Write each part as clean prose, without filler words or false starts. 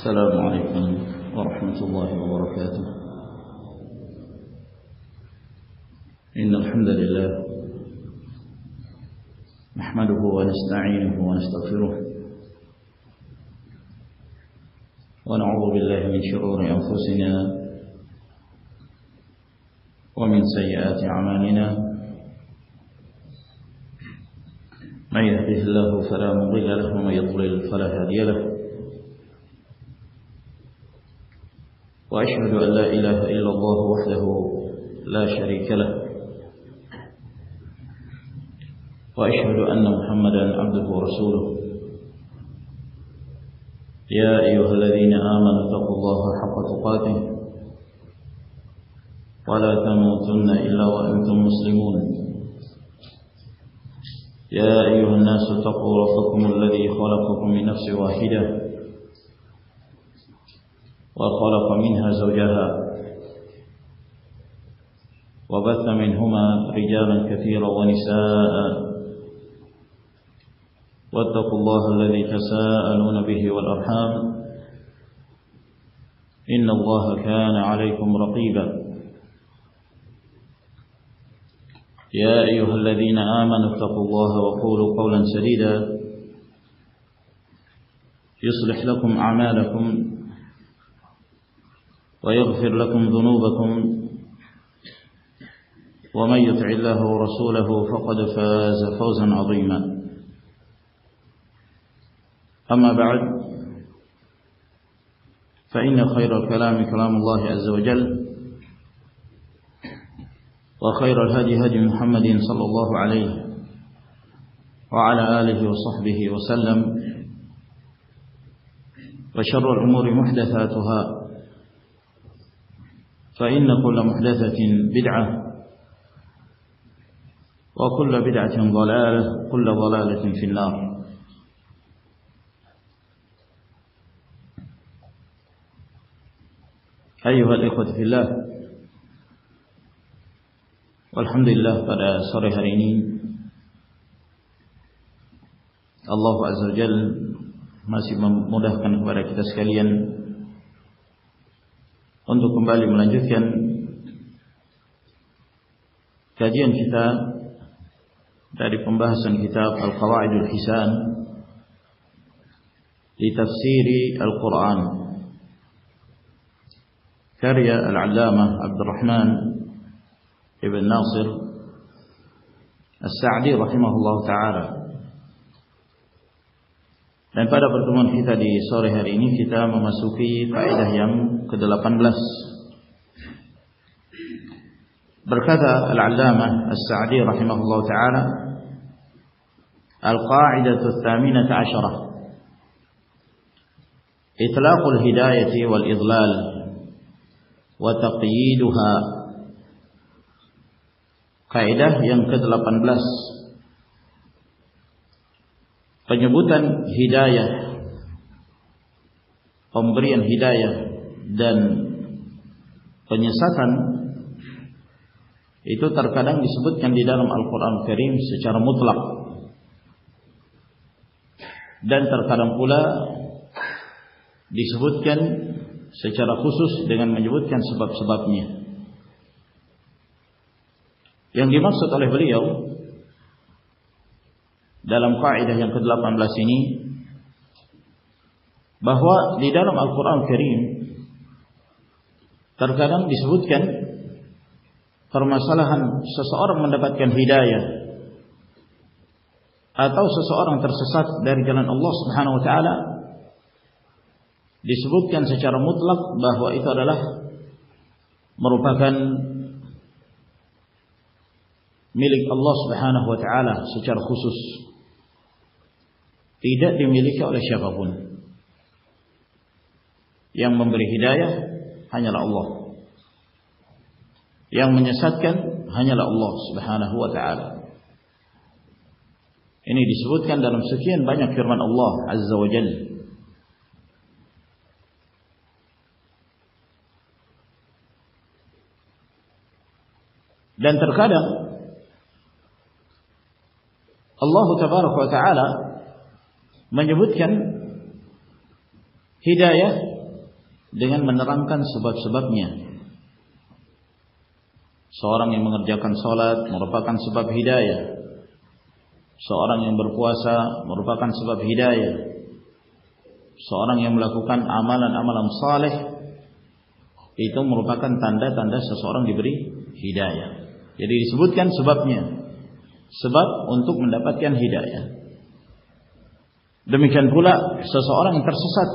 السلام عليكم ورحمة الله وبركاته. إن الحمد لله نحمده ونستعينه ونستغفره ونعوذ بالله من شرور أنفسنا ومن سيئات أعمالنا. من يهده الله فلا مضل له ومن يضلل فلا هادي له. وأشهد أن لا إله إلا الله وحده لا شريك له. وأشهد أن محمدا عبده ورسوله. يا أيها الذين آمنوا اتقوا الله حق تقاته ولا تموتن إلا وأنتم مسلمون. يا أيها الناس اتقوا ربكم الذي خلقكم من نفس واحدة وخلق منها زوجها وبث منهما رجالا كثيرا ونساء. واتقوا الله الذي تساءلون به والأرحام إن الله كان عليكم رقيبا. يا أيها الذين آمنوا اتقوا الله وقولوا قولا سديدا يصلح لكم أعمالكم ويغفر لكم ذنوبكم ومن يطع الله ورسوله فقد فاز فوزا عظيما. أما بعد فإن خير الكلام كلام الله عز وجل وخير الهدي هدي محمد صلى الله عليه وعلى آله وصحبه وسلم. وشر الأمور محدثاتها فإن كل محدثة بدعة وكل بدعة ضلالة كل ضلالة في النار. أيها الإخوة في الله, alhamdulillah pada sore hari ini Allah Azza wa Jalla masih memudahkan kepada kita sekalian untuk kembali melanjutkan kajian kita dari pembahasan kitab Al-Qawaidul Hisan di tafsiri Al-Quran karya Al-Allamah Abdurrahman Ibn Nasir As-Sa'di rahimahullah ta'ala. Dan pada pertemuan kita di sore hari ini kita memasuki faedah yang ke-18. Berkata Al-Allamah As-Sa'di rahimahullah ta'ala, Al-Qa'idatu Ats-Tsaminah 'Asharah, Itlaqul Hidayati wal Idlal wa Taqyiduha. Kaidah yang ke-18, penyebutan hidayah, pemberian hidayah dan penyesatan itu terkadang disebutkan di dalam Al-Quran Karim secara mutlak, dan terkadang pula disebutkan secara khusus dengan menyebutkan sebab-sebabnya. Yang dimaksud oleh beliau dalam kaidah yang ke-18 ini, bahwa di dalam Al-Quran Karim terkadang disebutkan permasalahan seseorang mendapatkan hidayah atau seseorang tersesat dari jalan Allah Subhanahu wa taala, disebutkan secara mutlak bahwa itu adalah merupakan milik Allah Subhanahu wa taala secara khusus, tidak dimiliki oleh siapapun. Yang memberi hidayah hanyalah Allah, yang menyesatkan hanyalah Allah Subhanahu wa taala. Ini disebutkan dalam sekian banyak firman Allah Azza wa Jalla. Dan terkadang Allah Tabaraka wa Ta'ala menyebutkan hidayah dengan menerangkan sebab-sebabnya. Seorang yang mengerjakan salat merupakan sebab hidayah. Seorang yang berpuasa merupakan sebab hidayah. Seorang yang melakukan amalan-amalan saleh itu merupakan tanda-tanda seseorang diberi hidayah. Jadi disebutkan sebabnya. Sebab untuk mendapatkan hidayah. Demikian pula seseorang yang tersesat.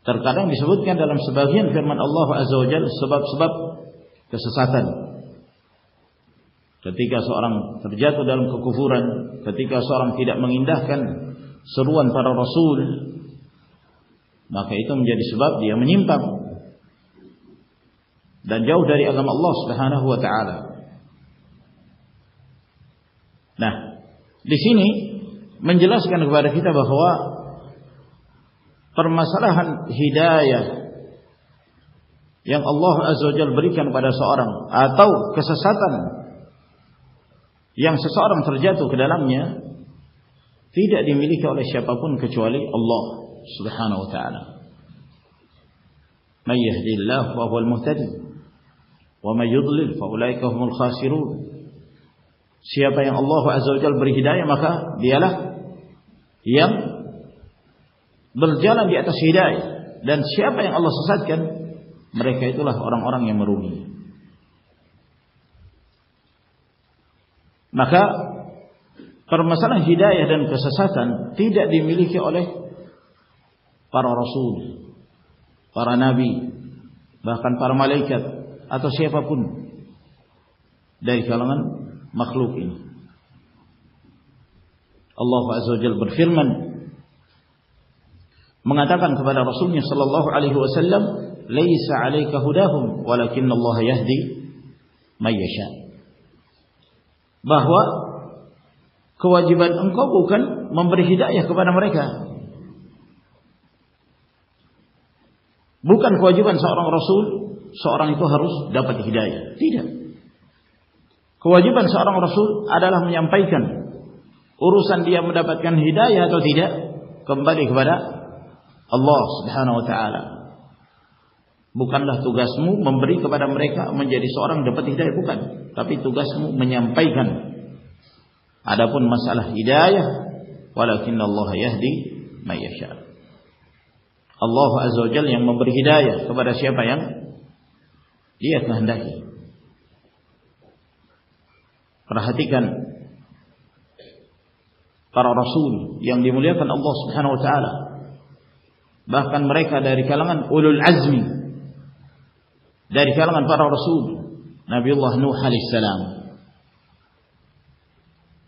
Terkadang disebutkan dalam sebagian firman Allah Azza wa Jalla sebab-sebab kesesatan. Ketika seorang terjatuh dalam kekufuran, ketika seorang tidak mengindahkan seruan para rasul, maka itu menjadi sebab dia menyimpang dan jauh dari agama Allah Subhanahu wa taala. Nah, di sini menjelaskan kepada kita bahwa permasalahan hidayah yang Allah Azza wa Jalla berikan pada seorang atau kesesatan yang seseorang terjatuh ke dalamnya tidak dimiliki oleh siapapun kecuali Allah Subhanahu wa taala. May yahdihillahu fa huwal muhtadi wa may yudlil fa ulaika humul khasirun. Siapa yang Allah Azza wa Jalla beri hidayah, maka dialah yang berjalan di atas hidayah, dan siapa yang Allah sesatkan, mereka itulah orang-orang yang merugi. Maka permasalahan hidayah dan kesesatan tidak dimiliki oleh para rasul, para nabi, bahkan para malaikat atau siapapun dari kalangan makhluk ini. Allah Azza wa Jalla berfirman, mengatakan kepada Rasulnya sallallahu alaihi wasallam, "Laisa 'alaika hudahum, walakinna Allah yahdi may yasha." Bahwa kewajiban engkau bukan memberi hidayah kepada mereka. Bukan kewajiban seorang rasul seorang itu harus dapat hidayah. Tidak. Kewajiban seorang rasul adalah menyampaikan. Urusan dia mendapatkan hidayah atau tidak kembali kepada Allah Subhanahu wa taala. Bukanlah tugasmu memberi kepada mereka menjadi seorang dapat hidayah, bukan. Tapi tugasmu menyampaikan. Adapun masalah hidayah, walakinna Allah yahdi may yasha. Allah Azza wa Jalla yang memberi hidayah kepada siapa yang Dia kehendaki. Perhatikan para rasul yang dimuliakan Allah Subhanahu wa taala. Bahkan mereka dari kalangan ulul azmi, dari kalangan para rasul. Nabiullah Nuh alaihissalam,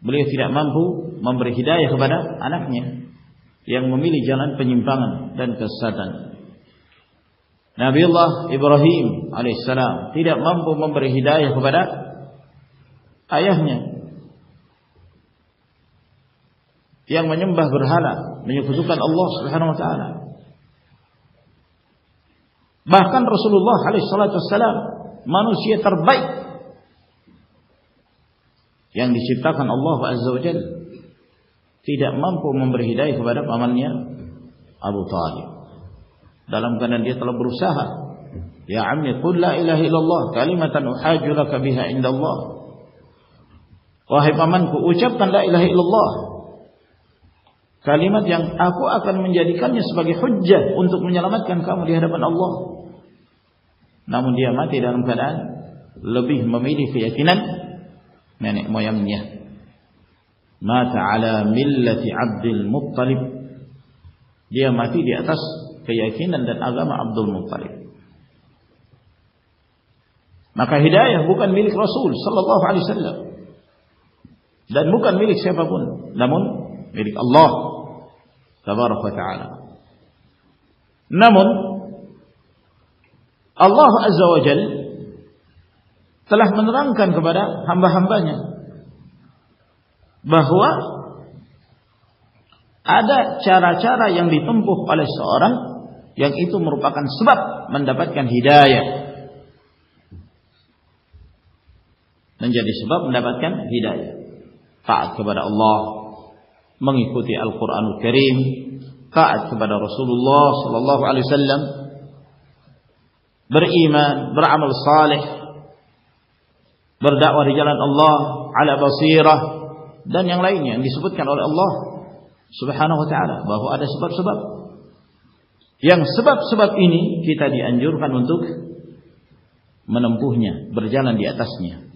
beliau tidak mampu memberi hidayah kepada anaknya yang memilih jalan penyimpangan dan kesesatan. Nabiullah Ibrahim alaihissalam tidak mampu memberi hidayah kepada ayahnya yang menyembah berhala, menyekutukan Allah Subhanahu wa taala. Bahkan Rasulullah alaihi salatu wassalam, manusia terbaik yang diciptakan Allah Azza wa Jalla, tidak mampu memberi hidayah kepada pamannya Abu Talib. Dalam keadaan dia telah berusaha, ya ammi qul la ilaha illallah kalimatan uhajju laka biha indallah. Wahai pamanku, ucapkan la ilaha illallah, kalimat yang aku akan menjadikannya sebagai hujjah untuk menyelamatkan kamu di hadapan Allah. Namun dia mati dalam keadaan lebih memilih keyakinan nenek moyangnya. Mata ala millati Abdul Muttalib. Dia mati di atas keyakinan dan agama Abdul Muttalib. Maka hidayah bukan milik Rasul sallallahu alaihi wasallam dan bukan milik siapapun, namun milik Allah tabaraka wa taala. Namun Allah Azza wa Jalla telah menerangkan kepada hamba-hambanya bahwa ada cara-cara yang ditempuh oleh seorang yang itu merupakan sebab mendapatkan hidayah, menjadi sebab mendapatkan hidayah. Taat kepada Allah, mengikuti Al-Quranul Karim, taat kepada Rasulullah sallallahu alaihi wasallam, beriman, beramal saleh, berdakwah di jalan Allah ala basirah, dan yang lainnya yang disebutkan oleh Allah Subhanahu wa taala bahwa ada sebab-sebab. Yang sebab-sebab ini kita dianjurkan untuk menempuhnya, berjalan di atasnya.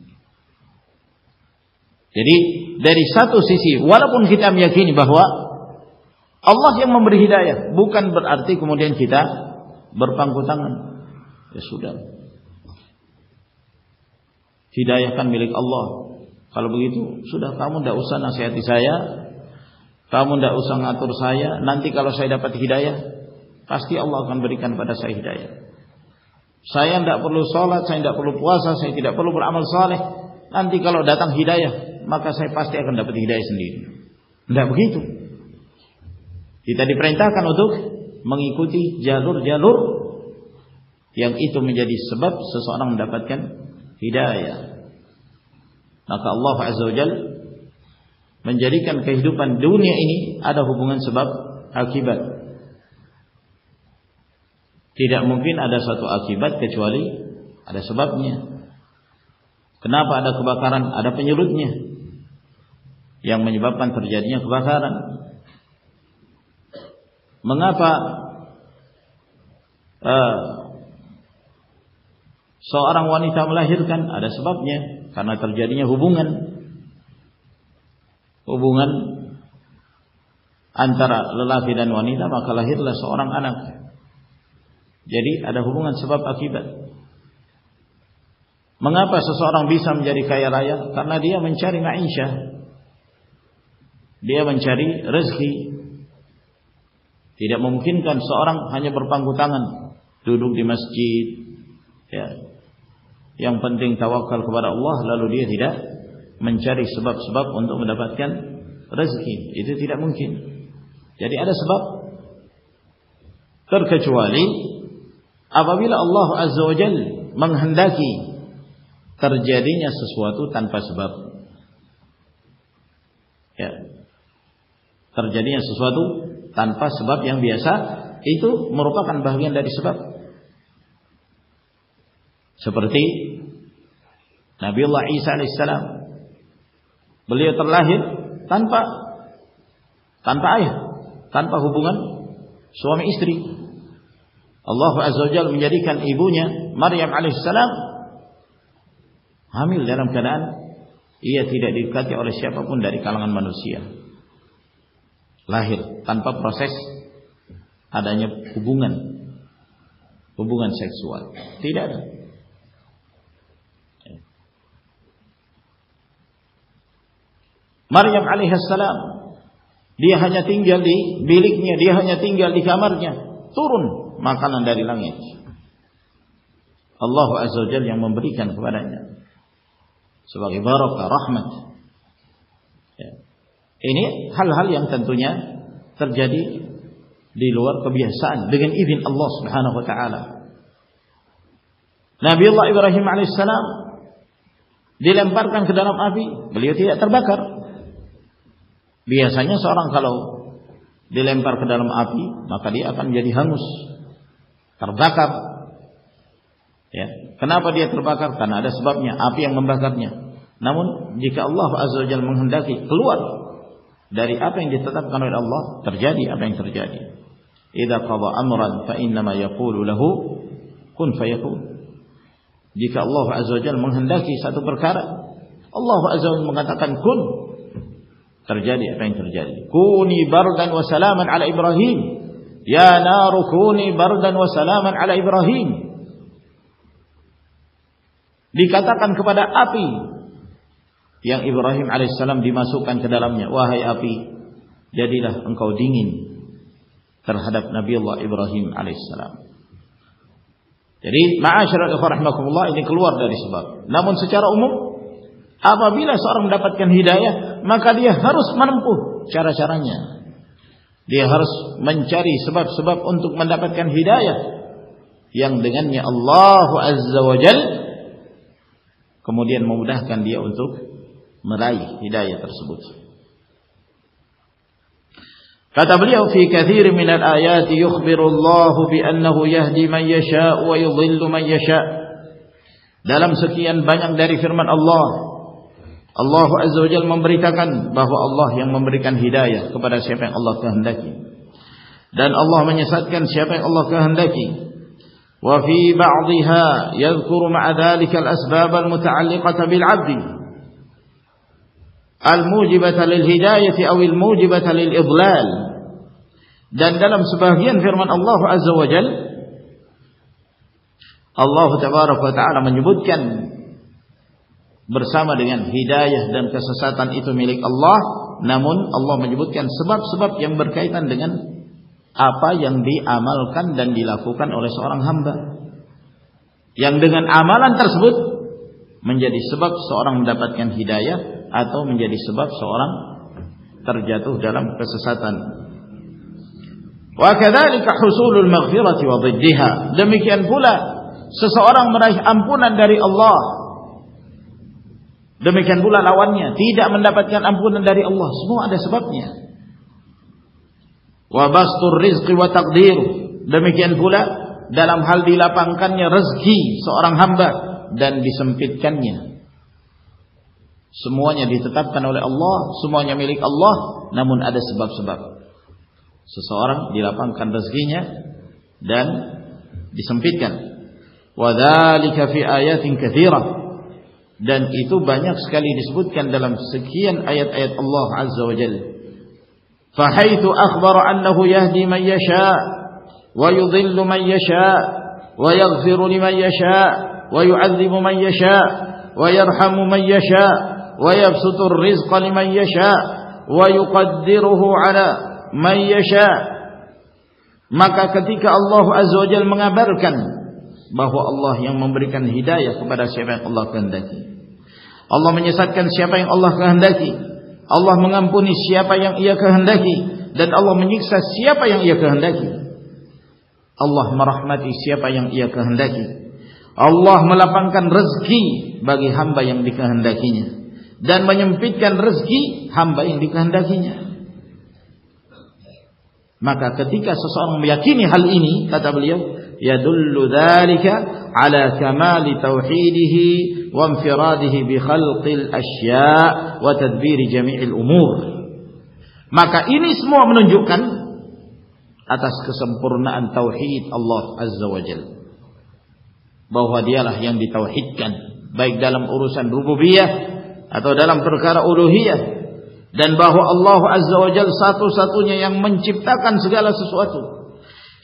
Jadi dari satu sisi, walaupun kita meyakini bahwa Allah yang memberi hidayah, bukan berarti kemudian kita berpangku tangan. Ya sudah, hidayah kan milik Allah. Kalau begitu, sudah kamu tidak usah nasihati saya, kamu tidak usah ngatur saya. Nanti kalau saya dapat hidayah, pasti Allah akan berikan pada saya hidayah. Saya tidak perlu sholat, saya tidak perlu puasa, saya tidak perlu beramal saleh. Nanti kalau datang hidayah, maka saya pasti akan dapat hidayah sendiri. Tidak begitu. Kita diperintahkan untuk mengikuti jalur-jalur yang itu menjadi sebab seseorang mendapatkan hidayah. Maka Allah Azza wa Jalla menjadikan kehidupan dunia ini ada hubungan sebab akibat. Tidak mungkin ada satu akibat kecuali ada sebabnya. Kenapa ada kebakaran? Ada penyebabnya yang menyebabkan terjadinya kebakaran. Mengapa seorang wanita melahirkan? Ada sebabnya, karena terjadinya hubungan antara lelaki dan wanita, maka lahirlah seorang anak. Jadi ada hubungan sebab akibat. Mengapa seseorang bisa menjadi kaya raya? Karena dia mencari ma'isyah, dia mencari rezeki. Tidak memungkinkan seorang hanya berpangku tangan, duduk di masjid, ya, yang penting tawakal kepada Allah, lalu dia tidak mencari sebab-sebab untuk mendapatkan rezeki. Itu tidak mungkin. Jadi ada sebab, terkecuali apabila Allah Azza wa Jalla menghendaki terjadinya sesuatu tanpa sebab. Ya. Terjadinya sesuatu tanpa sebab yang biasa itu merupakan bagian dari sebab. Seperti Nabiullah Isa alaihissalam, beliau terlahir tanpa ayah, tanpa hubungan suami istri. Allah Azza wa Jalla menjadikan ibunya Maryam alaihissalam hamil dalam keadaan ia tidak didekati oleh siapapun dari kalangan manusia. Lahir tanpa proses adanya hubungan seksual. Tidak ada. Maryam alaihissalam, dia hanya tinggal di biliknya, dia hanya tinggal di kamarnya. Turun makanan dari langit. Allah Azza wa Jalla yang memberikan kepadanya sebagai barakah, rahmat. Ya. Ini hal-hal yang tentunya terjadi di luar kebiasaan dengan izin Allah Subhanahu wa taala. Nabiullah Ibrahim alaihissalam dilemparkan ke dalam api, beliau tidak terbakar. Biasanya seorang kalau dilempar ke dalam api, maka dia akan menjadi hangus, terbakar. Ya. Kenapa dia terbakar? Karena ada sebabnya, api yang membakarnya. Namun jika Allah Azza wa Jalla menghendaki keluar dari apa yang ditetapkan oleh Allah, terjadi apa yang terjadi. Idza qada amran fa innama yaqulu lahu kun fayakun. Jika Allah Azza wa Jalla menghendaki satu perkara, Allah Azza wa Jalla mengatakan kun, terjadi apa yang terjadi. Kuni bardan wa salaman ala Ibrahim. Ya naru kuni bardan wa salaman ala Ibrahim. Dikatakan kepada api yang Ibrahim alaihissalam dimasukkan ke dalamnya, wahai api, jadilah engkau dingin terhadap Nabiullah Ibrahim alaihissalam. Jadi ma'asyiral ikhwah rahimakumullah, ini keluar dari sebab. Namun secara umum, apabila seorang mendapatkan hidayah, maka dia harus menempuh cara-caranya. Dia harus mencari sebab-sebab untuk mendapatkan hidayah yang dengannya Allah Azza wa Jalla kemudian memudahkan dia untuk meraih hidayah tersebut. Kata beliau, fi katsir min al-ayati yukhbiru Allah bi annahu yahdi man yasha' wa yudhillu man yasha'. Dalam sekian banyak dari firman Allah, Allah Azza wa Jalla memberitakan bahwa Allah yang memberikan hidayah kepada siapa yang Allah kehendaki, dan Allah menyesatkan siapa yang Allah kehendaki. Wa fi ba'dihha yadhkuru ma'a dhalika al-asbab al-muta'alliqata bil 'abdi al-mujibata lil hidayati aw al-mujibata lil idlal. Dan dalam sebagian firman Allah Azza wa Jalla, Allah Tabaraka wa Ta'ala menyebutkan bersama dengan hidayah dan kesesatan itu milik Allah, namun Allah menyebutkan sebab-sebab yang berkaitan dengan apa yang diamalkan dan dilakukan oleh seorang hamba, yang dengan amalan tersebut menjadi sebab seorang mendapatkan hidayah atau menjadi sebab seorang terjatuh dalam kesesatan. Wa kadzalika husulul maghfirati wa dhiddiha. Demikian pula seseorang meraih ampunan dari Allah, demikian pula lawannya tidak mendapatkan ampunan dari Allah. Semua ada sebabnya. Wa bastur rizqi wa taqdir. Demikian pula dalam hal dilapangkannya rezeki seorang hamba dan disempitkannya. Semuanya ditetapkan oleh Allah, semuanya milik Allah, namun ada sebab-sebab. Seseorang dilapangkan rezekinya dan disempitkan. Wa dzalika fi ayatin katsirah. Dan itu banyak sekali disebutkan dalam sekian ayat-ayat Allah Azza wa Jalla. Fa haitsu akhbara annahu yahdi man yasha' wa yudhillu man yasha' wa yaghfiru liman yasha' wa yu'adzibu man yasha' wa yarhamu man yasha' wa yabsutu ar-rizqa liman yasha' wa yuqaddiruhu 'ala man yasha'. Maka ketika Allah Azza wa Jalla mengabarkan bahwa Allah yang memberikan hidayah kepada siapa yang Allah kehendaki, Allah menyesatkan siapa yang Allah kehendaki, Allah mengampuni siapa yang Ia kehendaki, dan Allah menyiksa siapa yang Ia kehendaki. Allah merahmati siapa yang Ia kehendaki. Allah melapangkan rezeki bagi hamba yang dikehendakinya dan menyempitkan rezeki hamba yang dikehendakinya. Maka ketika seseorang meyakini hal ini, kata beliau, yadullu dzalika ala kamali tauhidihi wa infiradihi bi khalqil asya' wa tadbiri jami'il umur. Maka ini semua menunjukkan atas kesempurnaan tauhid Allah Azza wa Jalla, bahwa dialah yang ditauhidkan baik dalam urusan rububiyah atau dalam perkara uluhiyah, dan bahwa Allah Azza wa Jalla satu-satunya yang menciptakan segala sesuatu,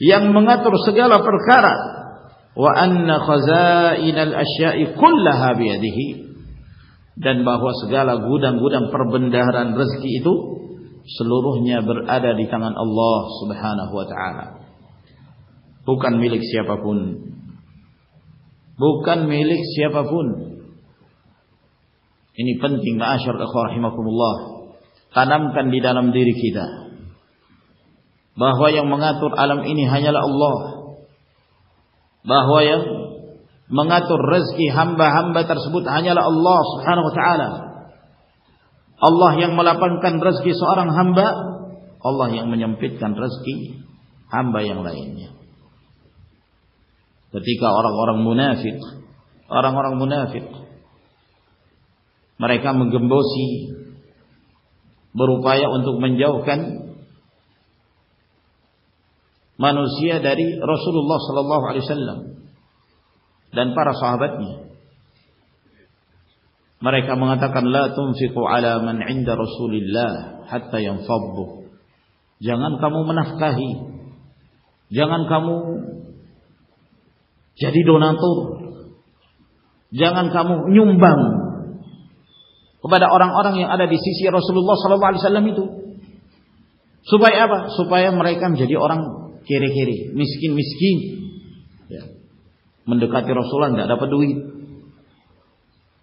yang mengatur segala perkara. Wa anna khazainal asya'i kullaha biyadihi. Dan bahwa segala gudang-gudang perbendaharaan rezeki itu seluruhnya berada di tangan Allah Subhanahu wa ta'ala, bukan milik siapapun, bukan milik siapapun. Ini penting, ma'asyar ikhwah rahimakumullah, tanamkan di dalam diri kita bahwa yang mengatur alam ini hanyalah Allah, bahwa yang mengatur rezeki hamba-hamba tersebut hanyalah Allah Subhanahu wa ta'ala. Allah yang melapangkan rezeki seorang hamba, Allah yang menyempitkan rezeki hamba yang lainnya. Ketika orang-orang munafik mereka menggembosi, berupaya untuk menjauhkan manusia dari Rasulullah sallallahu alaihi wasallam dan para sahabatnya. Mereka mengatakan, la tunfiqu ala man 'inda Rasulillah hatta yanfaddu. Jangan kamu menafkahi, jangan kamu jadi donatur, jangan kamu nyumbang kepada orang-orang yang ada di sisi Rasulullah sallallahu alaihi wasallam itu. Supaya apa? Supaya mereka menjadi orang kere-kere, miskin-miskin. Ya. Mendekati Rasulullah tidak dapat duit.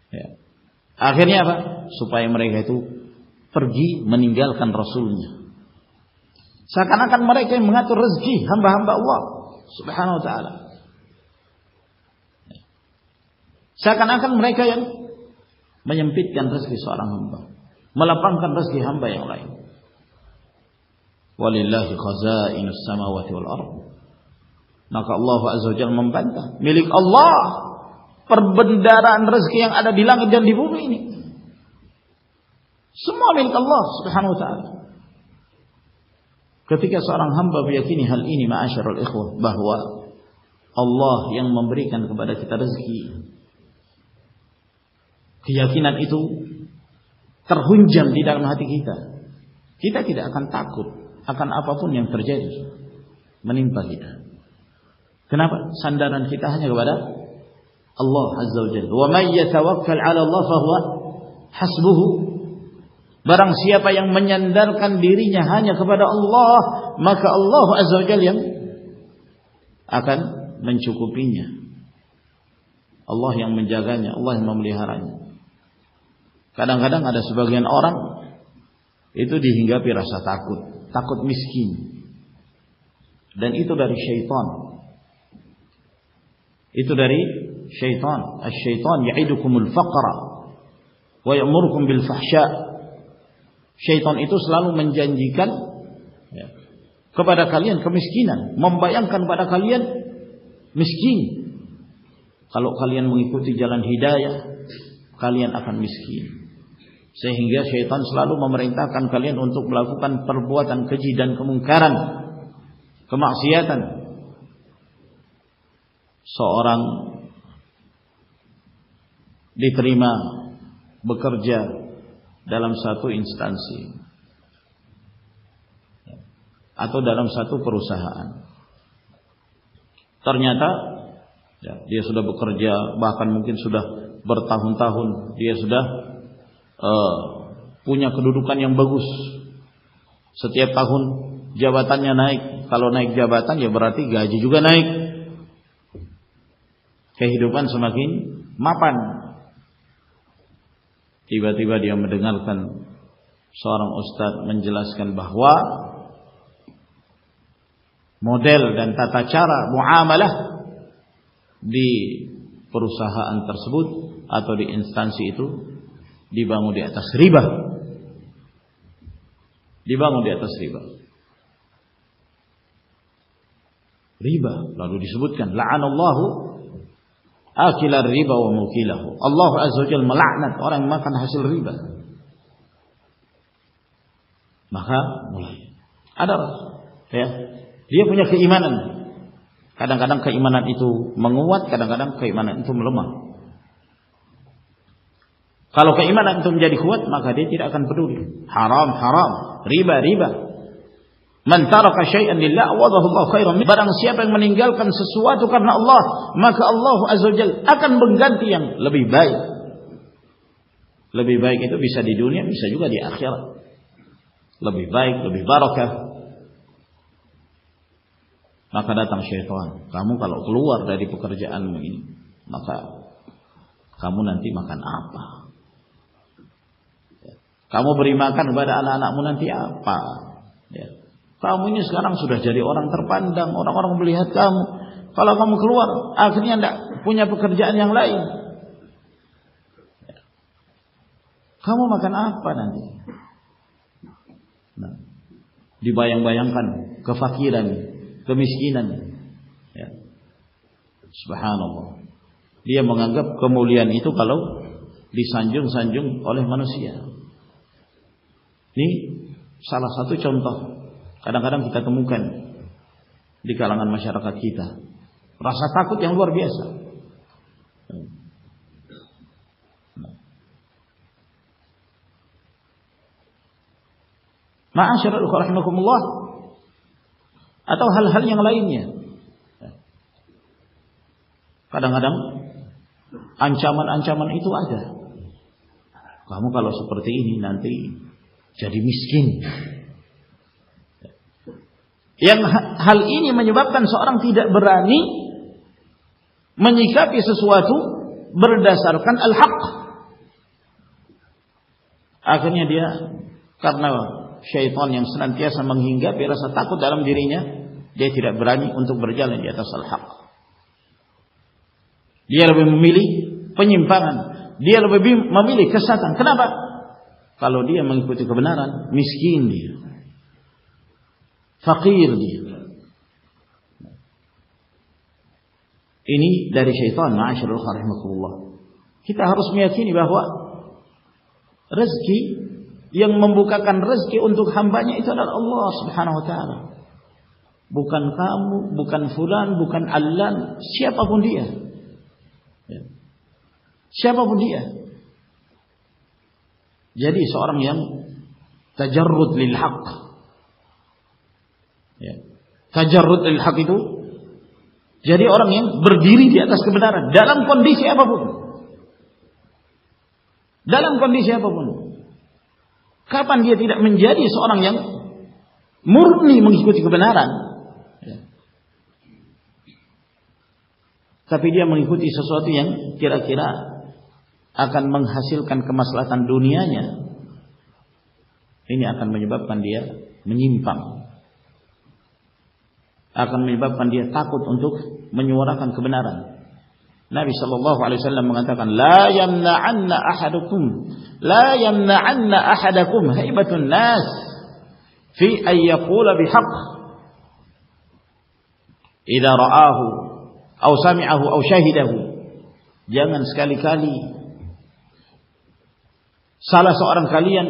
Ya. Akhirnya apa? Supaya mereka itu pergi meninggalkan Rasulnya. Seakan-akan mereka yang mengatur rezeki hamba-hamba Allah Subhanahu wa ta'ala. Seakan-akan mereka yang menyempitkan rezeki seorang hamba, melapangkan rezeki hamba yang lain. Walillahi khazainus samawati wal ardh. Maka Allah Azza wa Jalla membantah, milik Allah perbendaharaan rezeki yang ada di langit dan di bumi ini. Semua milik Allah Subhanahu wa taala. Ketika seorang hamba meyakini hal ini, ma'asyiral ikhwah, bahwa Allah yang memberikan kepada kita rezeki, keyakinan itu terhunjam di dalam hati kita. Kita tidak akan takut akan apapun yang terjadi menimpa kita. Kenapa? Sandaran kita hanya kepada Allah Azza wa Jalla. Wa may yatawakkal 'ala Allah fa huwa hasbuhu. Barang siapa yang menyandarkan dirinya hanya kepada Allah, maka Allah Azza wa Jalla yang akan mencukupinya. Allah yang menjaganya, Allah yang memeliharanya. Kadang-kadang ada sebagian orang itu dihinggapi rasa takut miskin. Dan itu dari syaitan. Itu dari syaitan. Asy-syaitan ya'idukumul faqra wa ya'murukum bil fahsya. Syaitan itu selalu menjanjikan kepada kalian kemiskinan, membayangkan pada kalian miskin. Kalau kalian mengikuti jalan hidayah, kalian akan miskin. Sehingga syaitan selalu memerintahkan kalian untuk melakukan perbuatan keji dan kemungkaran, kemaksiatan. Seorang diterima bekerja dalam satu instansi atau dalam satu perusahaan. Ternyata dia sudah bekerja, bahkan mungkin sudah bertahun-tahun, dia sudah punya kedudukan yang bagus. Setiap tahun jabatannya naik. Kalau naik jabatan ya berarti gaji juga naik. Kehidupan semakin mapan. Tiba-tiba dia mendengarkan seorang ustadz menjelaskan bahwa model dan tata cara muamalah di perusahaan tersebut atau di instansi itu dibangun di atas riba. Dibangun di atas riba. Riba, lalu disebutkan la'anallahu akilar riba wa mukilahu. Allah Azza wa Jalla melaknat orang yang makan hasil riba. Maka mulai ada dia punya keimanan. Kadang-kadang keimanan itu menguat, kadang-kadang keimanan itu melemah. Kalau keimanan itu menjadi kuat, maka dia tidak akan peduli. Haram, riba. Man taraka syai'an lillah awadahu Allah khairan. Barang siapa yang meninggalkan sesuatu karena Allah, maka Allah Azza wa Jalla akan mengganti yang lebih baik. Lebih baik itu bisa di dunia, bisa juga di akhirat. Lebih baik, lebih barakah. Maka datang syaitan. Kamu kalau keluar dari pekerjaanmu ini, maka kamu nanti makan apa? Kamu beri makan kepada anak-anakmu nanti apa? Kamu ini sekarang sudah jadi orang terpandang, orang-orang melihat kamu. Kalau kamu keluar, akhirnya tidak punya pekerjaan yang lain. Kamu makan apa nanti? Nah, dibayang-bayangkan kefakiran, kemiskinan. Subhanallah. Dia menganggap kemuliaan itu kalau disanjung-sanjung oleh manusia. Ini salah satu contoh. Kadang-kadang kita temukan di kalangan masyarakat kita rasa takut yang luar biasa. Ma'asyiral ikhwah rahimakumullah, atau hal-hal yang lainnya. Kadang-kadang ancaman-ancaman itu ada. Kamu kalau seperti ini nanti jadi miskin. Yang hal ini menyebabkan seorang tidak berani menyikapi sesuatu berdasarkan al-haq. Akhirnya dia karena syaitan yang senantiasa menghinggapi rasa takut dalam dirinya, dia tidak berani untuk berjalan di atas al-haq. Dia lebih memilih penyimpangan, dia lebih memilih kesesatan. Kenapa? Kalau dia mengikuti kebenaran, miskin dia. fakir dia. Ini dari syaitan, ma'asyiral rahimakumullah. Kita harus meyakini bahwa rezeki yang membukakan rezeki untuk hambanya itu adalah Allah Subhanahu wa taala. Bukan kamu, bukan fulan, bukan allan, siapapun dia. Ya. Siapapun dia. Jadi seorang yang tajarrud lil haqq. Ya. Tajarrud lil haqq itu jadi orang yang berdiri di atas kebenaran dalam kondisi apapun. Dalam kondisi apapun. Kapan dia tidak menjadi seorang yang murni mengikuti kebenaran? Ya. Tapi dia mengikuti sesuatu yang kira-kira akan menghasilkan kemaslahatan dunianya. Ini akan menyebabkan dia menyimpang. Akan menyebabkan dia takut untuk menyuarakan kebenaran. Nabi sallallahu alaihi wasallam mengatakan, la yamna'anna ahadakum haibatun nas fi an yaqula bihaqq idza ra'ahu aw sami'ahu aw syahidahu. Jangan sekali-kali salah seorang kalian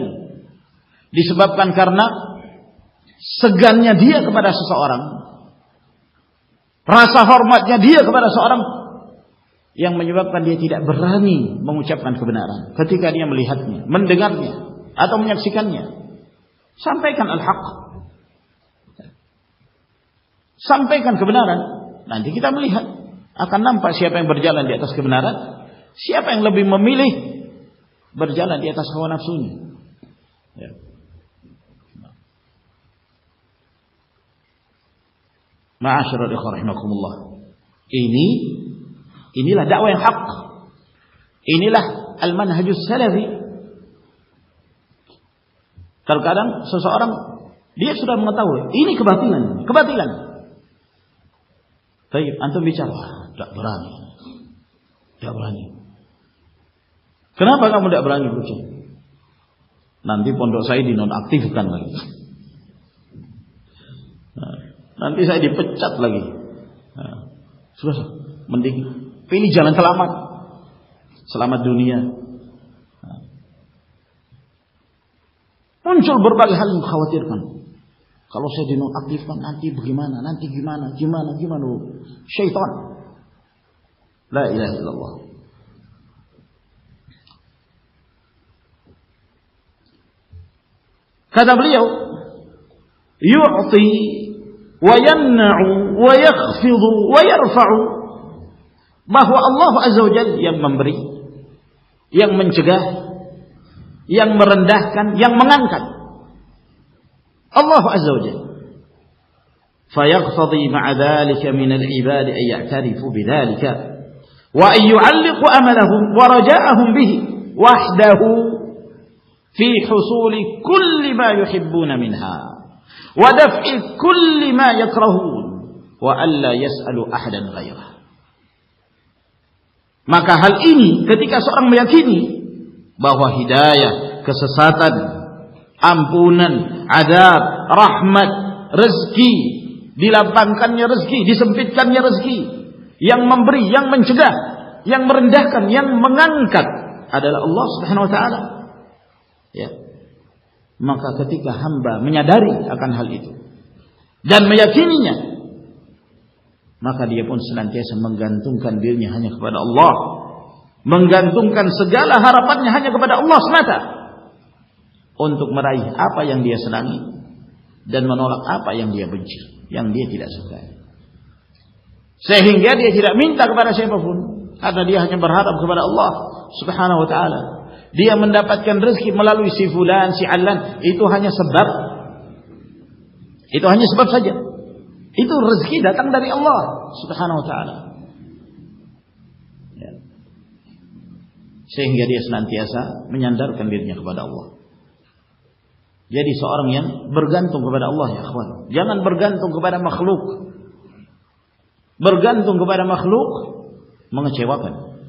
disebabkan karena segannya dia kepada seseorang, rasa hormatnya dia kepada seorang, yang menyebabkan dia tidak berani mengucapkan kebenaran ketika dia melihatnya, mendengarnya atau menyaksikannya. Sampaikan al-haq, sampaikan kebenaran. Nanti kita melihat, akan nampak siapa yang berjalan di atas kebenaran, siapa yang lebih memilih berjalan di atas hawa nafsunya. Ya. Ma'asyiral ikhwah rahimakumullah. Inilah dakwah yang hak. Inilah al-manhajus salafi. Terkadang seseorang dia sudah mengetahui ini kebatilan. Baik, antum bicara, tidak berani. Kenapa kamu tidak berani berbicara? Nanti pondok saya dinonaktifkan lagi. Nanti saya dipecat lagi. Sudah, mending pilih jalan selamat dunia. Muncul berbagai hal yang mengkhawatirkan. Kalau saya dinonaktifkan nanti bagaimana? Nanti gimana? Syaitan. La ilaha illallah. Kata beliau, yu'ti wa yamna'u wa yakhfidu wa yarfa'u, bahwa Allah Azza wa Jalla yang memberi, yang mencegah, yang merendahkan, yang mengangkat. Allah Azza wa Jalla. Fayaqtadi ma'a dhalika min al-ibad an ya'tarifu bidhalika wa an yu'alliqu amalahum wa raja'ahum bihi wahdahu fi husuli kulli ma yuhibbuna minha wa daf'i kulli ma yakrahun wa alla yas'alu ahadan ghairah. Maka hal ini ketika seorang meyakini bahwa hidayah, kesesatan, ampunan, adab, rahmat, rezeki, dilapangkannya rezeki, disempitkannya rezeki, yang memberi, yang mencegah, yang merendahkan, yang mengangkat adalah Allah Subhanahu wa taala. Ya. Maka ketika hamba menyadari akan hal itu dan meyakininya, maka dia pun senantiasa menggantungkan dirinya hanya kepada Allah, menggantungkan segala harapannya hanya kepada Allah semata untuk meraih apa yang dia senangi dan menolak apa yang dia benci, yang dia tidak sukai. Sehingga dia tidak minta kepada siapapun, karena dia hanya berharap kepada Allah Subhanahu wa taala. Dia mendapatkan rezeki melalui si fulan, si allan, itu hanya sebab. Itu hanya sebab saja. Itu rezeki datang dari Allah Subhanahu wa taala. Ya. Sehingga dia senantiasa menyandarkan dirinya kepada Allah. Jadi seorang yang bergantung kepada Allah, ya akhwan. Jangan bergantung kepada makhluk. Bergantung kepada makhluk mengecewakan.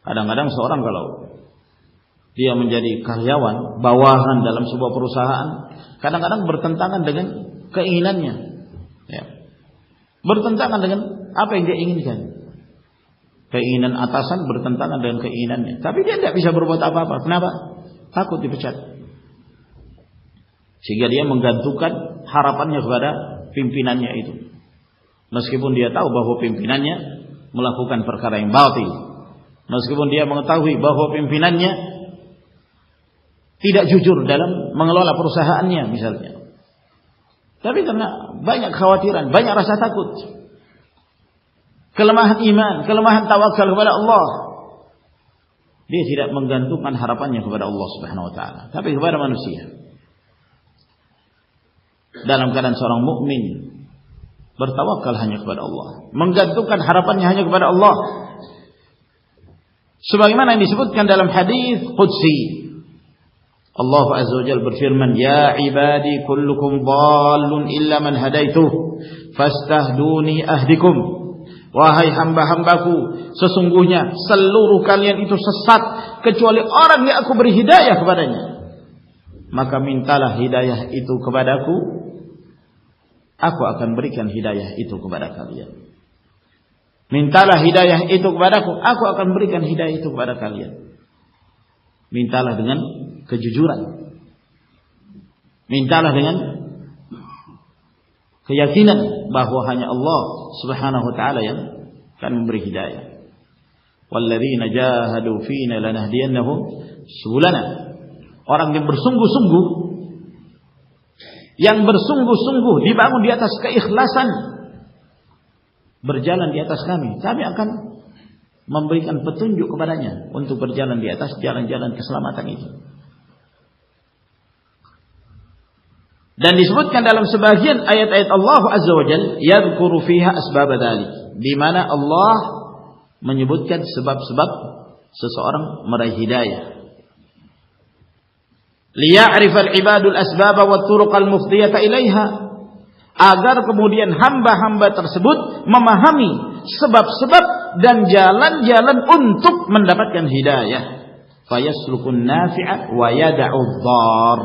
Kadang-kadang seorang kalau dia menjadi karyawan, bawahan dalam sebuah perusahaan, kadang-kadang bertentangan dengan keinginannya. Ya. Bertentangan dengan apa yang dia inginkan. Keinginan atasan bertentangan dengan keinginannya. Tapi dia tidak bisa berbuat apa-apa. Kenapa? Takut dipecat. Sehingga dia menggantungkan harapannya kepada pimpinannya itu. Meskipun dia tahu bahwa pimpinannya melakukan perkara yang batil. Meskipun dia mengetahui bahwa pimpinannya tidak jujur dalam mengelola perusahaannya misalnya. Tapi karena banyak kekhawatiran, banyak rasa takut, kelemahan iman, kelemahan tawakal kepada Allah, dia tidak menggantungkan harapannya kepada Allah Subhanahu wa taala, tapi kepada manusia. Dalam keadaan seorang mukmin bertawakal hanya kepada Allah, menggantungkan harapannya hanya kepada Allah. Sebagaimana yang disebutkan dalam hadis qudsi, Allah Azza wa Jalla berfirman, "Ya ibadi kullukum dhallun illa man hadaituh, fastahduni ahdikum." Wahai hamba-hambaku, sesungguhnya seluruh kalian itu sesat kecuali orang yang aku beri hidayah kepadanya. Maka mintalah hidayah itu kepadaku, aku akan berikan hidayah itu kepada kalian. Mintalah hidayah itu kepadaku, aku akan berikan hidayah itu kepada kalian. Mintalah dengan kejujuran. Mintalah dengan keyakinan bahwa hanya Allah Subhanahu wa taala yang akan memberi hidayah. Walladzina jahadu fina lanahdiyannahum subulana. Orang yang bersungguh-sungguh, dibangun di atas keikhlasan, berjalan di atas kami akan memberikan petunjuk kepadanya untuk berjalan di atas jalan-jalan keselamatan itu. Dan disebutkan dalam sebagian ayat-ayat Allah Azza wa Jalla, yadhkuru fiha asbab dzalik, di mana Allah menyebutkan sebab-sebab seseorang meraih hidayah. Liya'rifa al-ibadul asbab wa turuqal mufdiyata ilaiha, agar kemudian hamba-hamba tersebut memahami sebab-sebab dan jalan-jalan untuk mendapatkan hidayah. Fayaslukun nafi'a wa yada'u dhar,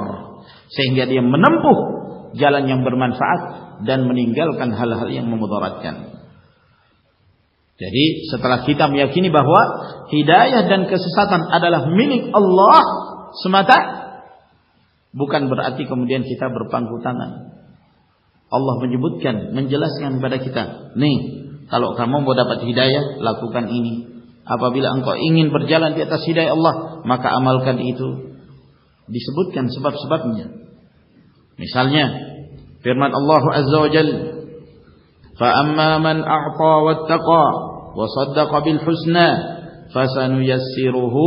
sehingga dia menempuh jalan yang bermanfaat dan meninggalkan hal-hal yang memudaratkan. Jadi setelah kita meyakini bahwa hidayah dan kesesatan adalah milik Allah semata, bukan berarti kemudian kita berpangku tangan. Allah menyebutkan, menjelaskan kepada kita, nih, kalau kamu mau dapat hidayah, lakukan ini. Apabila engkau ingin berjalan di atas hidayah Allah, maka amalkan itu. Disebutkan sebab-sebabnya. Misalnya firman Allah Azza wa Jalla, fa amma man a'ta wattaqa wa saddaqa bil husna fasanuyassiruhu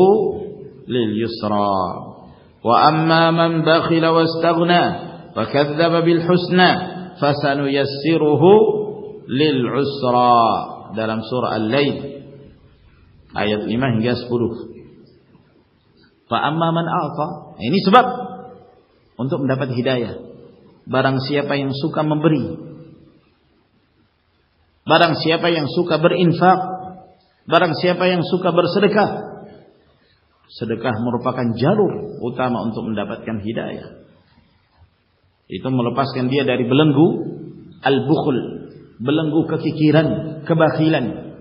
lil yusra wa amma man bakhila wastaghna wa kadzdzaba bil husna fasanuyassiruhu lil usra, dalam surah Al-Lail ayat 5 hingga 10. Fa amma man a'ta, ini sebab untuk mendapat hidayah. Barang siapa yang suka memberi, barang siapa yang suka berinfak, barang siapa yang suka bersedekah. Sedekah merupakan jalur utama untuk mendapatkan hidayah. Itu melepaskan dia dari belenggu al-bukhl, belenggu kekikiran, kebakhilan.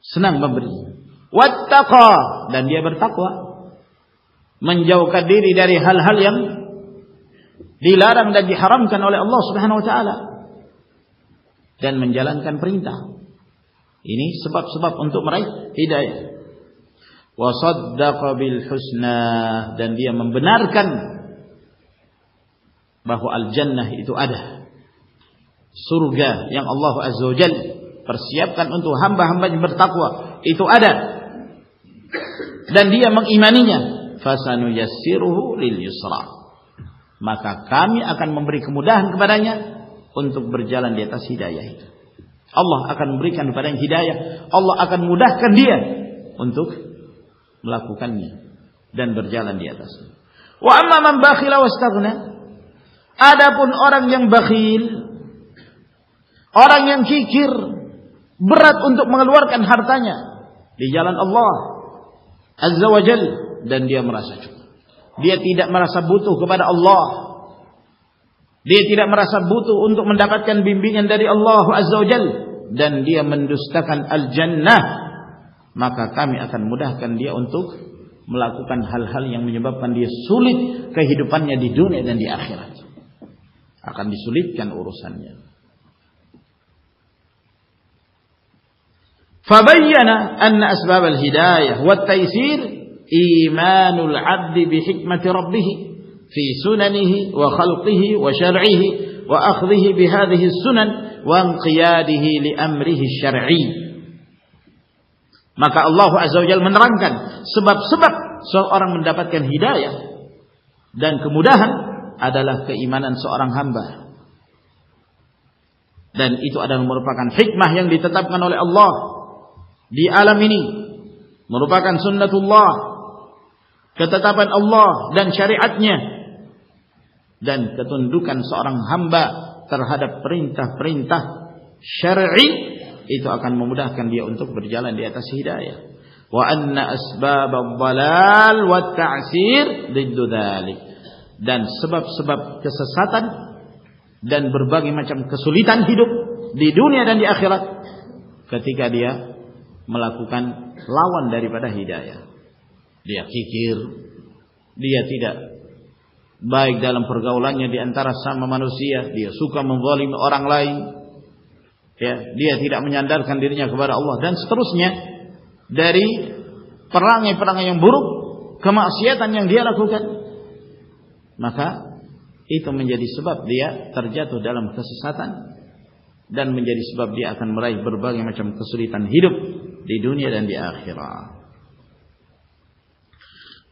Senang memberi. Wattaqa, dan dia bertakwa, menjauhkan diri dari hal-hal yang dilarang dan diharamkan oleh Allah Subhanahu wa taala, dan menjalankan perintah. Ini sebab-sebab untuk meraih hidayah. Wa saddaqa bil husna, dan dia membenarkan bahwa al-jannah itu ada. Surga yang Allah Azza wa Jalla persiapkan untuk hamba-hamba yang bertakwa itu ada, dan dia mengimaninya. Fasanuyassiruhu lil yusra, maka kami akan memberi kemudahan kepadanya untuk berjalan di atas hidayah itu. Allah akan memberikan kepadanya hidayah, Allah akan mudahkan dia untuk melakukannya dan berjalan di atasnya. Wa amma man bakhila wastaghna, adapun orang yang bakhil, orang yang kikir, berat untuk mengeluarkan hartanya di jalan Allah Azza wa Jalla, dan dia merasa cukup. Dia tidak merasa butuh kepada Allah. Dia tidak merasa butuh untuk mendapatkan bimbingan dari Allah Azza wa Jalla, dan dia mendustakan al-jannah, maka kami akan mudahkan dia untuk melakukan hal-hal yang menyebabkan dia sulit kehidupannya di dunia dan di akhirat. Akan disulitkan urusannya. Fabayyana anna asbab al-hidayah wa at-taysir imanul 'abdi bi hikmati rabbih fi sunanihi wa khalqihi wa syar'ihi wa akhdhihi bi hadhihi as-sunan wa inqiyadihi li amrihi syar'i. Maka Allah Azza wa Jalla menerangkan sebab-sebab seorang mendapatkan hidayah dan kemudahan adalah keimanan seorang hamba. Dan itu adalah merupakan hikmah yang ditetapkan oleh Allah di alam ini, merupakan sunnatullah, ketetapan Allah dan syariatnya, dan ketundukan seorang hamba terhadap perintah-perintah syar'i itu akan memudahkan dia untuk berjalan di atas hidayah. Wa anna asbab ad-dhalal wa at-ta'sir diddu dzalik. Dan sebab-sebab kesesatan dan berbagai macam kesulitan hidup di dunia dan di akhirat ketika dia melakukan lawan daripada hidayah. Dia kikir, dia tidak baik dalam pergaulannya di antara sama manusia, dia suka menzalimi orang lain, ya, dia tidak menyandarkan dirinya kepada Allah, dan seterusnya dari perangai-perangai yang buruk, kemaksiatan yang dia lakukan. Maka itu menjadi sebab dia terjatuh dalam kesesatan dan menjadi sebab dia akan meraih berbagai macam kesulitan hidup di dunia dan di akhirat.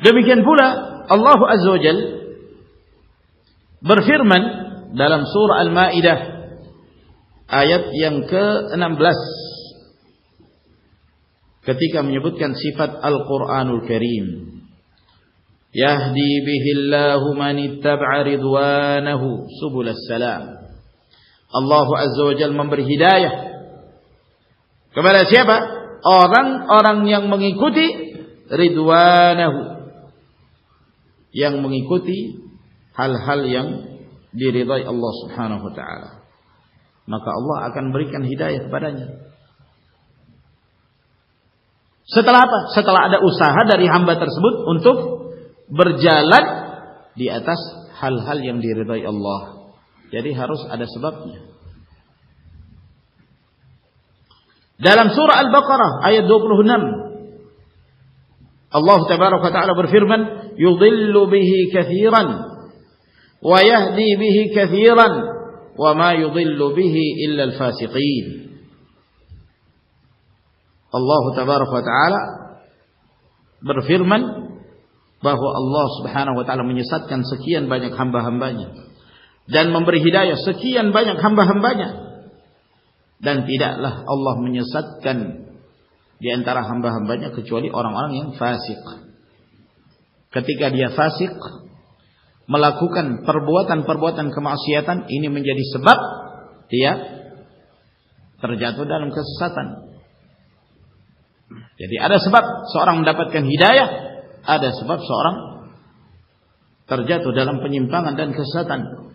Demikian pula Allah Azza wa Jalla berfirman dalam surah Al-Maidah ayat yang ke-16 ketika menyebutkan sifat Al-Qur'anul Karim. Yahdi bihillahu man ittaba'a ridwanahu subulas salam. Allah Azza wa Jalla memberi hidayah kepada siapa? Orang-orang yang mengikuti ridwanahu, yang mengikuti hal-hal yang diridai Allah Subhanahu wa taala. Maka Allah akan berikan hidayah kepadanya. Setelah apa? Setelah ada usaha dari hamba tersebut untuk berjalan di atas hal-hal yang diridai Allah. Jadi harus ada sebabnya. Dalam surah Al-Baqarah ayat 26 Allah Tabaraka wa Ta'ala berfirman, yudhillu bihi katsiran wa yahdi bihi katsiran wa ma yudhillu bihi illa al-fasiqin. Allah Tabaraka wa Ta'ala berfirman bahwa Allah Subhanahu wa Ta'ala menyesatkan sekian banyak hamba-hambanya dan memberi hidayah sekian banyak hamba-hambanya. Dan tidaklah Allah menyesatkan di antara hamba-hambanya kecuali orang-orang yang fasik. Ketika dia fasik, melakukan perbuatan-perbuatan kemaksiatan, ini menjadi sebab dia terjatuh dalam kesesatan. Jadi ada sebab seorang mendapatkan hidayah, ada sebab seorang terjatuh dalam penyimpangan dan kesesatan.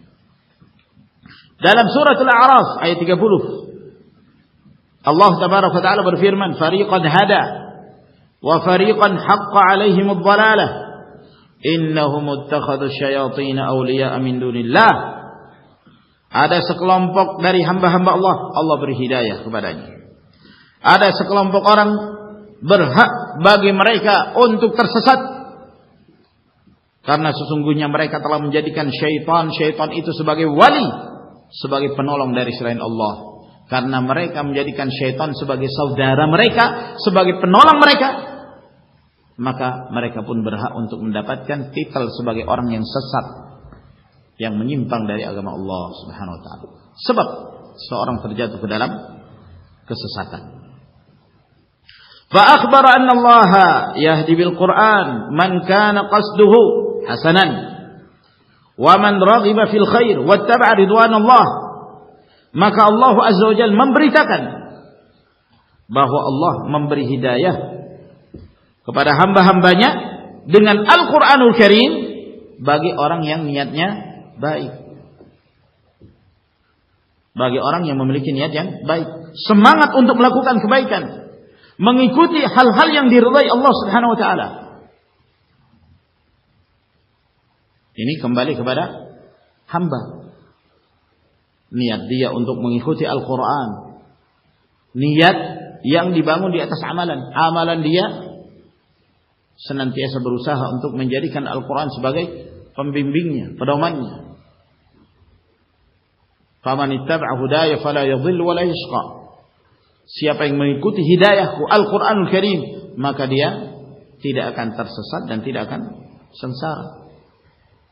Dalam surah Al-A'raf ayat 30 Allah Tabaraka wa Ta'ala berfirman, fariqan hada wa fariqan haqqa 'alaihim ad-dhalalah innahum ittakhadhu asyayatin awliya'a min dunillah. Ada sekelompok dari hamba-hamba Allah, Allah beri hidayah kepadanya. Ada sekelompok orang berhak bagi mereka untuk tersesat karena sesungguhnya mereka telah menjadikan syaitan itu sebagai wali, sebagai penolong dari selain Allah. Karena mereka menjadikan syaitan sebagai saudara mereka, sebagai penolong mereka, maka mereka pun berhak untuk mendapatkan titel sebagai orang yang sesat, yang menyimpang dari agama Allah Subhanahu wa Ta'ala. Sebab seorang terjatuh ke dalam kesesatan. Fa akhbara anna Allah yahdi bil Qur'an man kana qasduhu hasanan wa man raghiba fil khair wattaba'a ridwanallah. Maka Allah Azza wa Jalla memberitakan bahwa Allah memberi hidayah kepada hamba-hambanya dengan Al-Qur'anul Karim bagi orang yang niatnya baik. Bagi orang yang memiliki niat yang baik, semangat untuk melakukan kebaikan, mengikuti hal-hal yang diridhai Allah Subhanahu wa taala. Ini kembali kepada hamba. Niat dia untuk mengikuti Al-Qur'an. Niat yang dibangun di atas amalan. Amalan dia senantiasa berusaha untuk menjadikan Al-Qur'an sebagai pembimbingnya, pedomannya. Faman ittaba'a hudaya fala yadhillu wa la yashqa. Siapa yang mengikuti hidayahku Al-Qur'anul Karim, maka dia tidak akan tersesat dan tidak akan sengsara.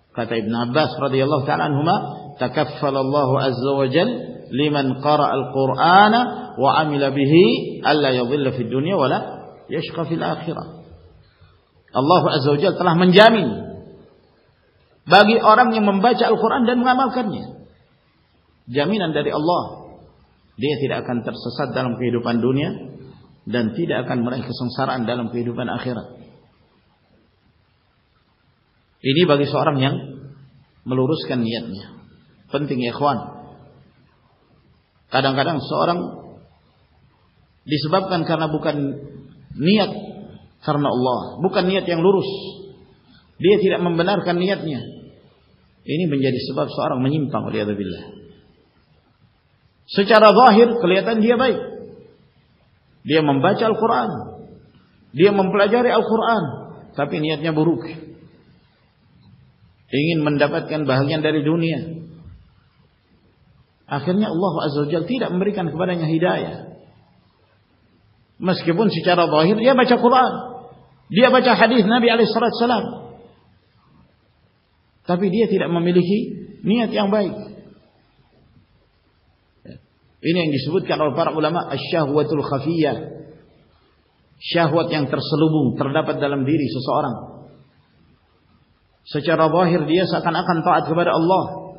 Kata Ibn Abbas radhiyallahu ta'ala anhuma, takaffalallahu azza wa jalla liman qara'a al-Qur'ana wa 'amila bihi alla yadhilla fid dunya wa la yashqa fil akhirah. Allah azza wa jalla telah menjamin bagi orang yang membaca Al-Qur'an dan mengamalkannya. Jaminan dari Allah, dia tidak akan tersesat dalam kehidupan dunia dan tidak akan meraih kesengsaraan dalam kehidupan akhirat. Ini bagi seorang yang meluruskan niatnya. Penting ya ikhwan. Kadang-kadang seorang disebabkan karena bukan niat karena Allah, bukan niat yang lurus, dia tidak membenarkan niatnya. Ini menjadi sebab seorang menyimpang, waliyadzubillah. Secara zahir kelihatan dia baik. Dia membaca Al-Quran, dia mempelajari Al-Quran, tapi niatnya buruk. Ingin mendapatkan bahagian dari dunia. Akhirnya Allah Azza wa Jalla tidak memberikan kepadanya hidayah. Meskipun secara zahir dia baca Quran, dia baca hadis Nabi SAW, tapi dia tidak memiliki niat yang baik. Ini yang disebutkan oleh para ulama asyahwatul khafiyah. Syahwat yang terselubung terdapat dalam diri seseorang. Secara zahir dia seakan-akan taat kepada Allah.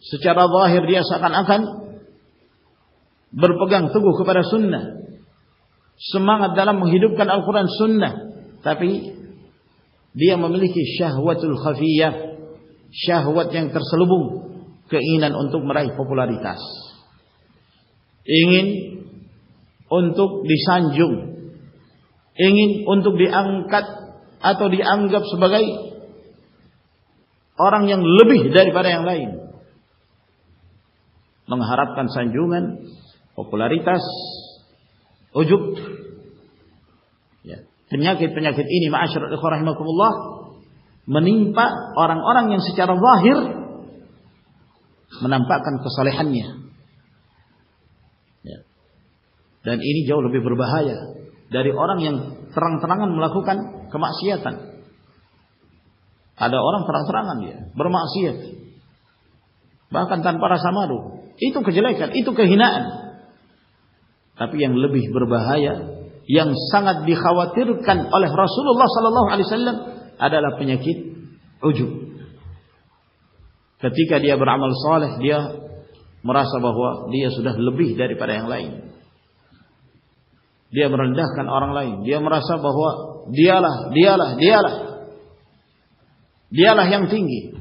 Secara zahir dia seakan-akan berpegang teguh kepada sunnah. Semangat dalam menghidupkan Al-Quran sunnah. Tapi dia memiliki syahwatul khafiyah. Syahwat yang terselubung. Keinginan untuk meraih popularitas. Ingin untuk disanjung, ingin untuk diangkat atau dianggap sebagai orang yang lebih daripada yang lain, mengharapkan sanjungan, popularitas, ujub. Ya. Penyakit-penyakit ini, ma'asyiral ikhwah rahimakumullah, menimpa orang-orang yang secara zahir menampakkan kesalehannya. Ya. Dan ini jauh lebih berbahaya dari orang yang terang-terangan melakukan kemaksiatan. Ada orang terang-terangan dia bermaksiat, bahkan tanpa rasa malu. Itu kejelekan, itu kehinaan. Tapi yang lebih berbahaya, yang sangat dikhawatirkan oleh Rasulullah SAW adalah penyakit ujub. Ketika dia beramal saleh, dia merasa bahwa dia sudah lebih daripada yang lain. Dia merendahkan orang lain. Dia merasa bahwa dialah yang tinggi.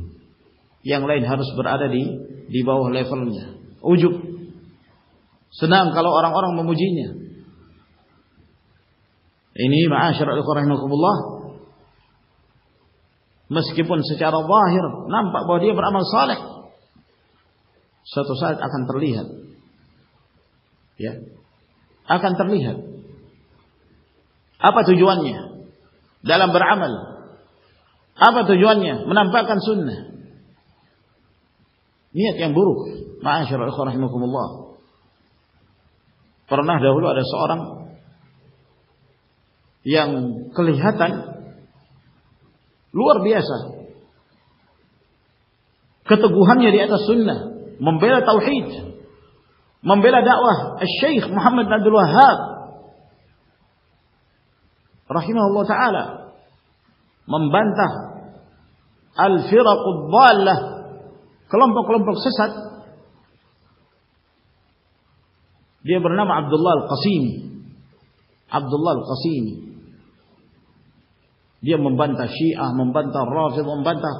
Yang lain harus berada di bawah levelnya. Ujub. Senang kalau orang-orang memujinya. Ini ma'asyiral ikhwah rahimakumullah, meskipun secara zahir nampak bahwa dia beramal saleh, suatu saat akan terlihat, ya, akan terlihat apa tujuannya dalam beramal, apa tujuannya menampakkan sunnah. Niat yang buruk, ma'asyiral ikhwah rahimakumullah. Pernah dahulu ada seorang yang kelihatan luar biasa keteguhannya di atas sunnah, membela tauhid, membela dakwah Syekh Muhammad bin Abdul Wahhab rahimahullah taala, membantah al-firaqud dhallah, kelompok-kelompok sesat. Dia bernama Abdullah Al-Qasimi. Abdullah Al-Qasimi. Dia membantah Syiah, membantah Rafidhah, membantah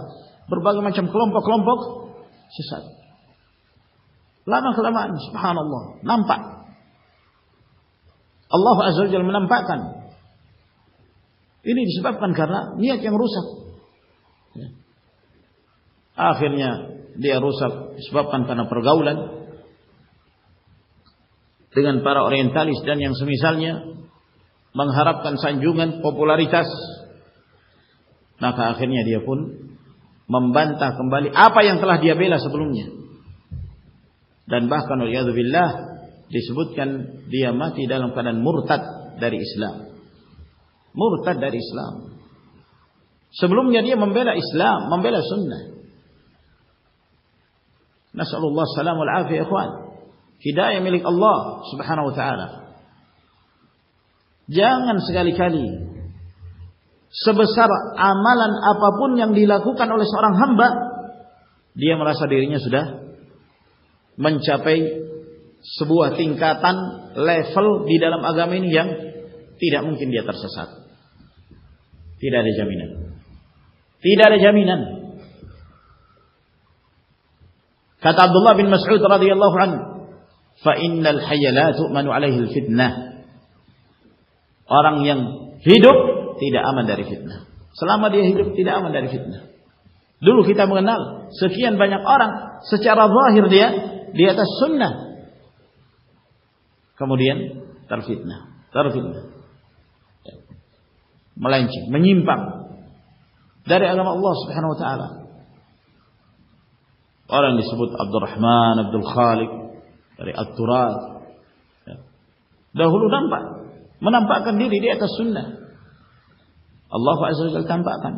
berbagai macam kelompok-kelompok sesat. Lama-kelamaan, subhanallah, nampak. Allah Azza wa Jalla menampakkan. Ini disebabkan karena niat yang rusak. Akhirnya dia rusak disebabkan karena pergaulan dengan para orientalis dan yang semisalnya, mengharapkan sanjungan, popularitas. Maka akhirnya dia pun membantah kembali apa yang telah dia bela sebelumnya. Dan bahkan waliyadzubillah disebutkan dia mati dalam keadaan murtad dari Islam. Murtad dari Islam. Sebelumnya dia membela Islam, membela sunnah. Nasallallahu salam wal afiyah ikhwan. Hidayah milik Allah subhanahu wa ta'ala. Jangan sekali-kali sebesar amalan apapun yang dilakukan oleh seorang hamba, dia merasa dirinya sudah mencapai sebuah tingkatan level di dalam agama ini yang tidak mungkin dia tersesat. Tidak ada jaminan. Tidak ada jaminan. Kata Abdullah bin Mas'ud radhiyallahu anhu, "Fa innal hayya la tu'manu 'alaihi al-fitnah." Orang yang hidup tidak aman dari fitnah. Selama dia hidup tidak aman dari fitnah. Dulu kita mengenal sekian banyak orang secara zahir dia di atas sunnah, kemudian terfitnah, melenceng, menyimpang dari agama Allah Subhanahu wa taala. Orang disebut Abdurrahman, Abdul Khaliq dari At-Turat, dahulu menampakkan diri di atas sunnah. Allah Azza wa Jalla tampakkan.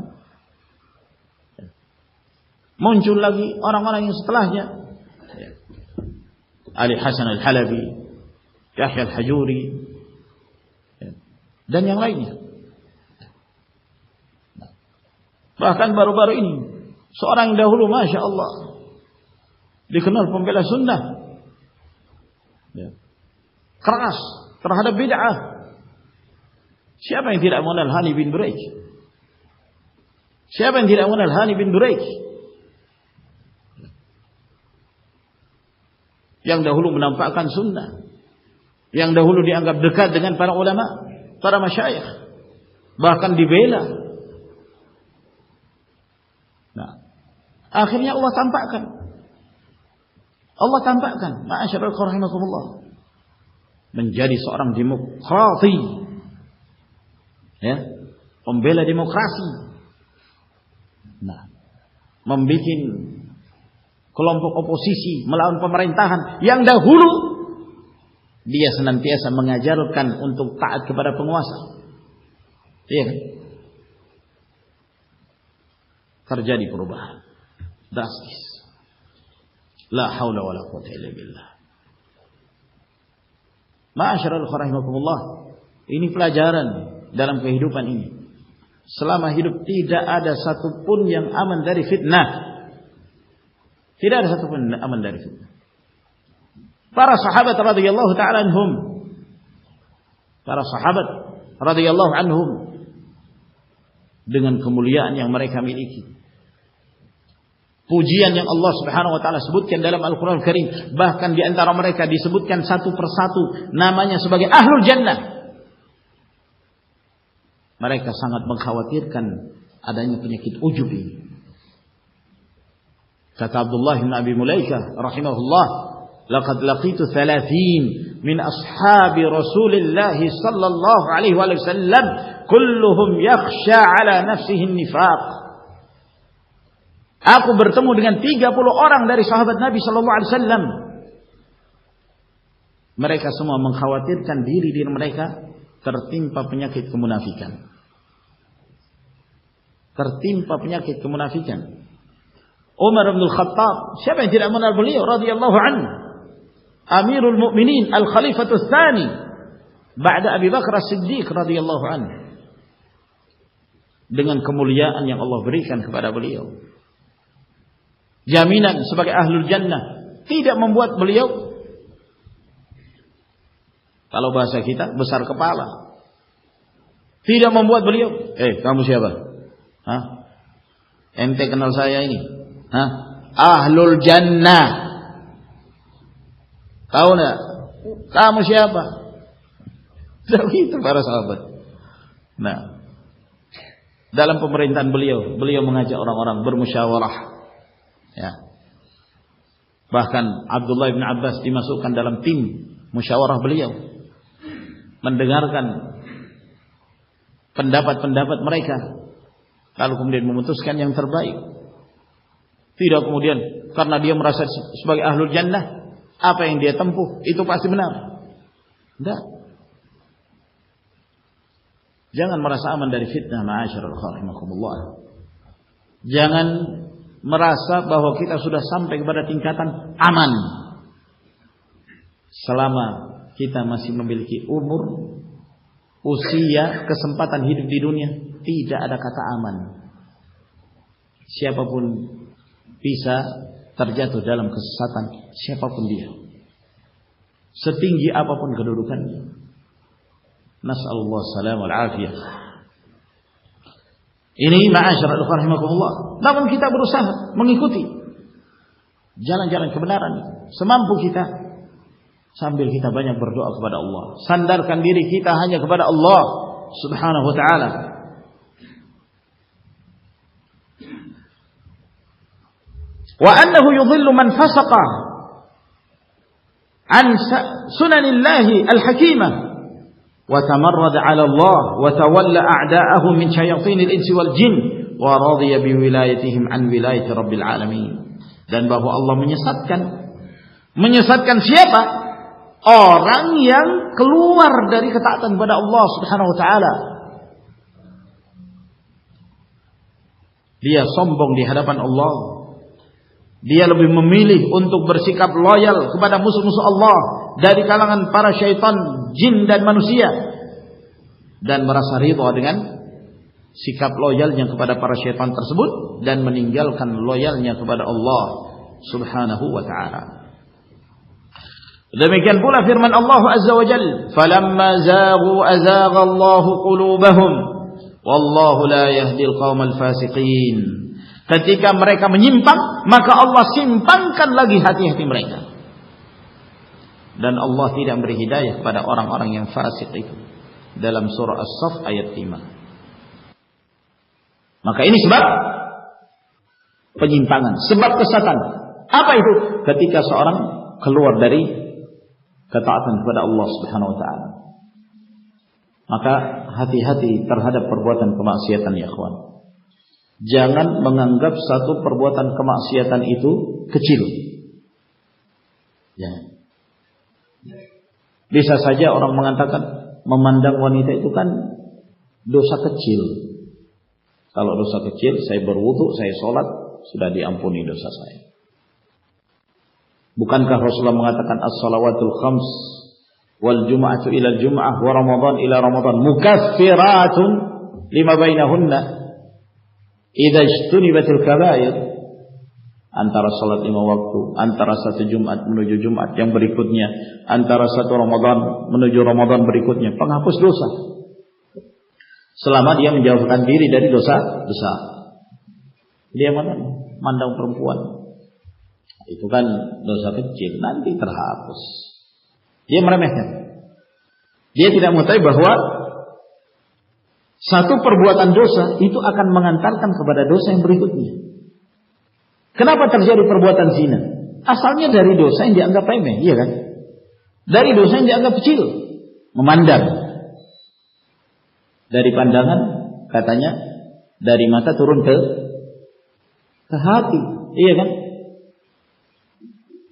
Muncul lagi orang-orang yang setelahnya, Ali Hasan Al-Halabi, Yahya Al-Hajuri, dan yang lainnya. Bahkan baru-baru ini seorang yang dahulu Masya Allah dikenal pembela sunnah, keras terhadap bid'ah. Siapa yang tidak mengenal Hani bin Duraij? Siapa yang tidak mengenal Hani bin Duraij? Yang dahulu menampakkan sunnah, yang dahulu dianggap dekat dengan para ulama, para masyayikh, bahkan dibela. Nah, akhirnya Allah tampakkan, ma'asyiral rahimakumullah, menjadi seorang demokrasi, pembela demokrasi. Nah, membuat kelompok oposisi melawan pemerintahan yang dahulu dia senantiasa mengajarkan untuk taat kepada penguasa. Iya kan? Terjadi perubahan drastis. La haula wala quwwata illa billah. Ma'asyiral rahimakumullah, ini pelajaran dalam kehidupan ini. Selama hidup tidak ada satupun yang aman dari fitnah. Tidak ada satupun yang aman dari fitnah. Para sahabat radhiyallahu ta'ala anhum, dengan kemuliaan yang mereka miliki, pujian yang Allah Subhanahu wa taala sebutkan dalam Al-Qur'an Al-Karim, bahkan di antara mereka disebutkan satu persatu namanya sebagai ahlul jannah. Mereka sangat mengkhawatirkan adanya penyakit ujub ini. Kata Abdullah bin Abi Mulaikah rahimahullah, "Laqad laqitu 30 min ashabi Rasulillah sallallahu alaihi wasallam kulluhum yakhsha ala nafsihi an-nifaq." Aku bertemu dengan 30 orang dari sahabat Nabi sallallahu alaihi wasallam. Mereka semua mengkhawatirkan diri mereka tertimpa penyakit kemunafikan. Umar bin Khattab, siapa yang tidak mengenal beliau radhiyallahu anhu? Amirul Mukminin, Al-Khalifatul Tsani ba'da Abi Bakar As-Siddiq radhiyallahu anhu. Dengan kemuliaan yang Allah berikan kepada beliau, jaminan sebagai ahlul jannah, tidak membuat beliau, kalau bahasa kita, besar kepala. Tidak membuat beliau, kamu siapa? Hah? Ente kenal saya ini? Hah? Ahlul jannah. Tahu enggak? Kamu siapa? Begitu para sahabat. Nah, dalam pemerintahan beliau mengajak orang-orang bermusyawarah. Ya. Bahkan Abdullah bin Abbas dimasukkan dalam tim musyawarah beliau, mendengarkan pendapat-pendapat mereka, lalu kemudian memutuskan yang terbaik. Tidak kemudian karena dia merasa sebagai ahlul jannah, apa yang dia tempuh itu pasti benar. Tidak. Jangan merasa aman dari fitnah, ma'asyiral rahimakumullah. Jangan merasa bahwa kita sudah sampai kepada tingkatan aman. Selama kita masih memiliki umur, usia, kesempatan hidup di dunia, tidak ada kata aman. Siapapun bisa terjatuh dalam kesesatan, siapapun dia, setinggi apapun kedudukannya. Nas'alullah salam wal afiyah. Ini ma'asyiral rahimakumullah. Namun kita berusaha mengikuti jalan-jalan kebenaran semampu kita, sambil kita banyak berdoa kepada Allah. Sandarkan diri kita hanya kepada Allah Subhanahu wa ta'ala. Wa annahu yudhillu man fasaqa an sunanillahi al-hakimah wa tamarrada 'ala Allah wa tawalla a'da'ahu min syayatinil insi wal jin wa radiya bi wilayatihim an wilayati rabbil alamin. Dan bahwa Allah menyesatkan siapa? Orang yang keluar dari ketaatan kepada Allah Subhanahu wa ta'ala. Dia sombong di hadapan Allah. Dia lebih memilih untuk bersikap loyal kepada musuh-musuh Allah dari kalangan para syaitan, jin dan manusia, dan merasa ridha dengan sikap loyalnya kepada para syaitan tersebut dan meninggalkan loyalnya kepada Allah Subhanahu wa ta'ala. Demikian pula firman Allah Azza wa Jalla, "Falamma zaghu azagha Allahu qulubahum wallahu la yahdil qaumal fasiqin." Ketika mereka menyimpang, maka Allah simpangkan lagi hati-hati mereka. Dan Allah tidak beri hidayah kepada orang-orang yang fasik itu. Dalam surah As-Saff ayat 5. Maka ini sebab penyimpangan, sebab kesesatan. Apa itu? Ketika seorang keluar dari ketaatan kepada Allah Subhanahu wa ta'ala. Maka hati-hati terhadap perbuatan kemaksiatan, ya ikhwan. Jangan menganggap satu perbuatan kemaksiatan itu kecil. Jangan. Bisa saja orang mengatakan memandang wanita itu kan dosa kecil. Kalau dosa kecil, saya berwudu, saya sholat, sudah diampuni dosa saya. Bukankah Rasulullah mengatakan as-salawatul khams wal jum'atu ila al-jum'ah wa ramadan ila ramadan mukaffiratun lima bainahunna idza ijtunibatil kaba'ir. Antara salat 5 waktu, antara satu Jumat menuju Jumat yang berikutnya, antara satu Ramadan menuju Ramadan berikutnya, penghapus dosa. Selama dia menjauhkan diri dari dosa besar. Dia mandang perempuan, itu kan dosa kecil, nanti terhapus. Dia meremehkan. Dia tidak mengetahui bahwa satu perbuatan dosa itu akan mengantarkan kepada dosa yang berikutnya. Kenapa terjadi perbuatan zina? Asalnya dari dosa yang dianggap remeh, iya kan? Dari dosa yang dianggap kecil, memandang. Dari pandangan, katanya dari mata turun ke hati, iya kan?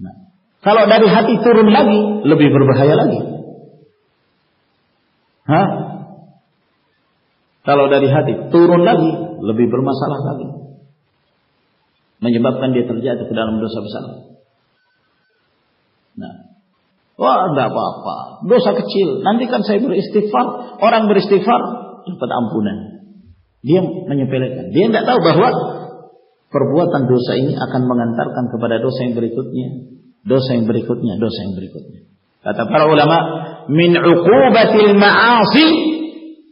Nah, kalau dari hati turun lagi, lebih berbahaya lagi. Hah? Kalau dari hati turun lagi, lebih bermasalah lagi. Menyebabkan dia terjatuh ke dalam dosa besar. Nah, wah, tidak apa-apa, dosa kecil. Nanti kan saya beristighfar. Orang beristighfar dapat ampunan. Dia menyepelekan. Dia tidak tahu bahwa perbuatan dosa ini akan mengantarkan kepada dosa yang berikutnya, dosa yang berikutnya, dosa yang berikutnya. Kata para ulama, min uqubatil ma'asi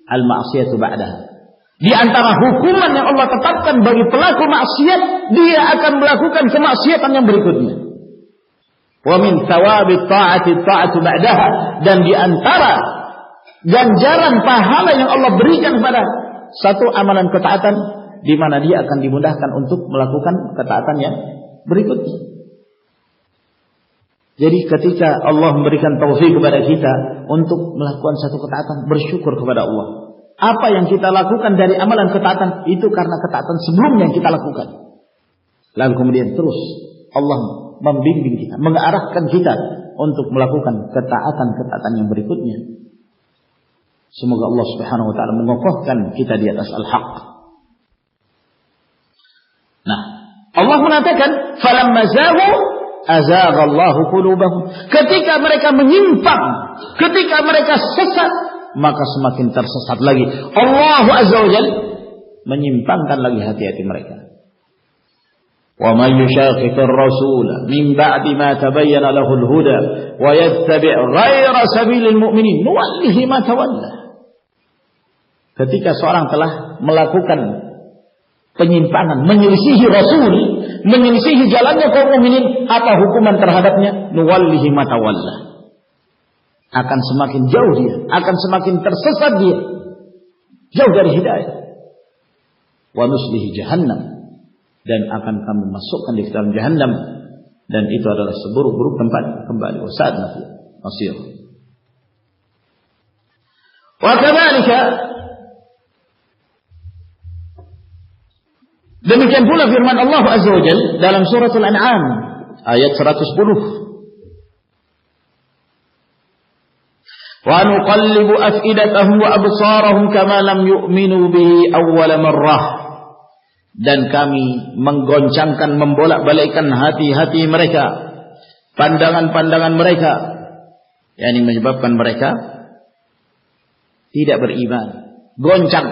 al-ma'siyatu ba'daha. Di antara hukuman yang Allah tetapkan bagi pelaku maksiat, dia akan melakukan kemaksiatan yang berikutnya. Wa min thawabit ta'ati ta'atu ba'daha, dan di antara ganjaran pahala yang Allah berikan pada satu amalan ketaatan, di mana dia akan dimudahkan untuk melakukan ketaatan yang berikutnya. Jadi ketika Allah memberikan taufik kepada kita untuk melakukan satu ketaatan, bersyukur kepada Allah. Apa yang kita lakukan dari amalan ketaatan itu karena ketaatan sebelumnya yang kita lakukan. Lalu kemudian terus Allah membimbing kita, mengarahkan kita untuk melakukan ketaatan-ketaatan yang berikutnya. Semoga Allah Subhanahu wa taala mengokohkan kita di atas al-haq. Nah, Allah mengatakan, "Falamma zaghu azaghallahu qulubahum." Ketika mereka menyimpang, ketika mereka sesat, maka semakin tersesat lagi. Allah Azza wa Jalla menyimpangkan lagi hati-hati mereka. Wa may yushaqiqir rasul min ba'di ma tabayyana lahul huda wa yattabi' ghayra sabilil mu'minin nuwallihi ma tawalla. Ketika seorang telah melakukan penyimpangan, menyelisihi Rasul, menyelisihi jalannya kaum mukminin, apa hukuman terhadapnya? Nuwallihi ma tawalla. Akan semakin jauh dia, akan semakin tersesat dia, jauh dari hidayah. Wa nuslihi jahannam, dan akan kami masukkan di dalam jahannam, dan itu adalah seburuk-buruk tempat kembali. Wa sa'adna masir. Wa kadzalika, demikian pula firman Allah Azza wa Jalla dalam surah Al-An'am ayat 110. Wa nuqallibu af'idatahum wa absarahum kama lam yu'minu bihi awwala marrah. Dan kami menggoncangkan, membolak-balikkan hati-hati mereka, pandangan-pandangan mereka, yakni menyebabkan mereka tidak beriman, goncang,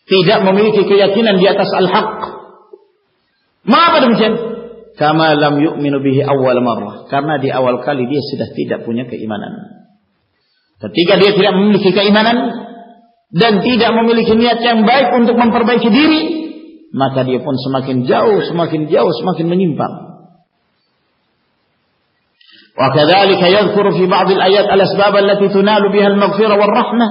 tidak memiliki keyakinan di atas al-haq. Mengapa demikian? Kama lam yu'minu bihi awwal marrah, karena di awal kali dia sudah tidak punya keimanan. Ketika dia tidak memiliki keimanan dan tidak memiliki niat yang baik untuk memperbaiki diri, maka dia pun semakin jauh, semakin menyimpang. Wa kadzalika yadhkuru fi ba'd al-ayat al-asbab allati tunalu biha al-maghfirah war-rahmah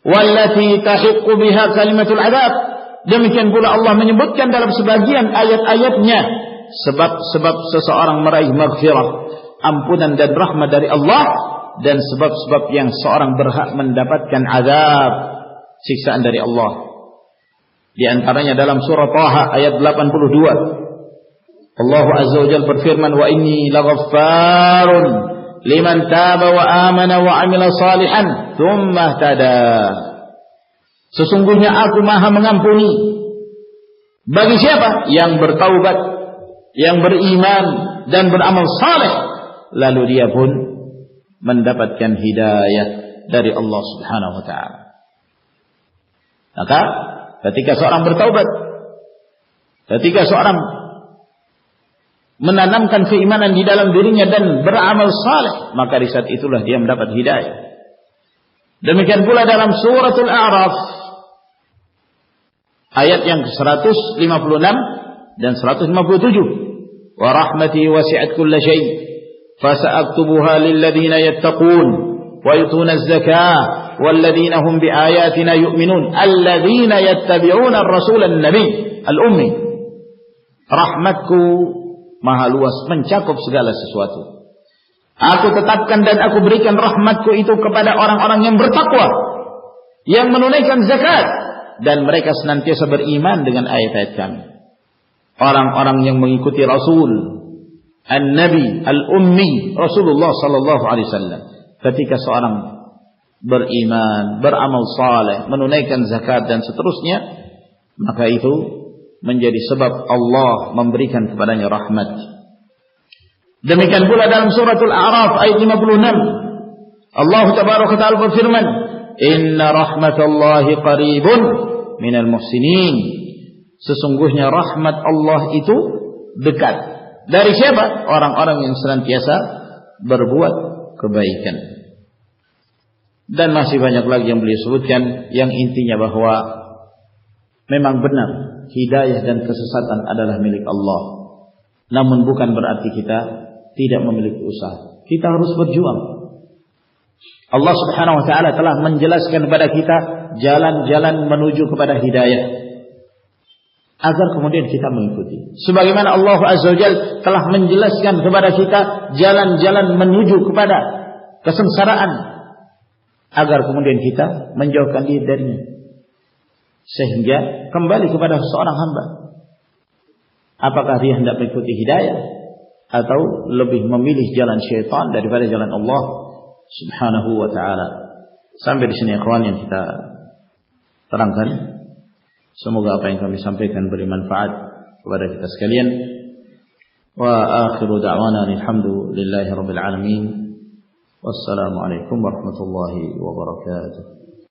wallati tahiqqu biha kalimatul 'adzab. Demikian pula Allah menyebutkan dalam sebagian ayat-ayatnya sebab-sebab seseorang meraih maghfirah, ampunan dan rahmat dari Allah, dan sebab-sebab yang seorang berhak mendapatkan azab, siksaan dari Allah. Di antaranya dalam surah Taha ayat 82. Allah Azza wa Jalla berfirman, "Wa inni laghaffarun liman taba wa amana wa 'amila salihan tsumma ihtada." Sesungguhnya aku Maha mengampuni bagi siapa? Yang bertaubat, yang beriman dan beramal saleh, lalu dia pun mendapatkan hidayah dari Allah Subhanahu wa taala. Maka ketika seorang bertaubat, ketika seorang menanamkan keimanan di dalam dirinya dan beramal saleh, maka di saat itulah dia mendapat hidayah. Demikian pula dalam suratul A'raf ayat yang 156 dan 157. Wa rahmati wasi'at kulla syai' فسأكتبها للذين يتقون ويؤتون الزكاة والذين هم بآياتنا يؤمنون الذين يتبعون الرسول النبي الأمي. Rahmatku maha luas, mencakup segala sesuatu. Aku tetapkan dan aku berikan rahmatku itu kepada orang-orang yang bertakwa, yang menunaikan zakat, dan mereka senantiasa beriman dengan ayat-ayat kami. Orang-orang yang mengikuti Rasul An-Nabi Al-Ummi Rasulullah sallallahu alaihi wasallam. Ketika seorang beriman, beramal saleh, menunaikan zakat dan seterusnya, maka itu menjadi sebab Allah memberikan kepadanya rahmat. Demikian pula dalam suratul A'raf ayat 56, Allah tabaraka wa taala berfirman, "Inna rahmatallahi qaribun minal muhsinin." Sesungguhnya rahmat Allah itu dekat. Dari siapa? Orang-orang yang senantiasa berbuat kebaikan. Dan masih banyak lagi yang beliau sebutkan, yang intinya bahwa memang benar hidayah dan kesesatan adalah milik Allah. Namun bukan berarti kita tidak memiliki usaha. Kita harus berjuang. Allah Subhanahu wa taala telah menjelaskan kepada kita jalan-jalan menuju kepada hidayah, agar kemudian kita mengikuti. Sebagaimana Allah Azza wa Jalla telah menjelaskan kepada kita jalan-jalan menuju kepada kesengsaraan, agar kemudian kita menjauhkan diri darinya. Sehingga kembali kepada seorang hamba, apakah dia hendak mengikuti hidayah atau lebih memilih jalan syaitan daripada jalan Allah Subhanahu wa taala. Sampai di sini ikhwan yang kita terangkan. Semoga apa yang kami sampaikan beri manfaat kepada kita sekalian. Wa akhiru da'wana alhamdulillahi rabbil alamin. Wassalamualaikum warahmatullahi wabarakatuh.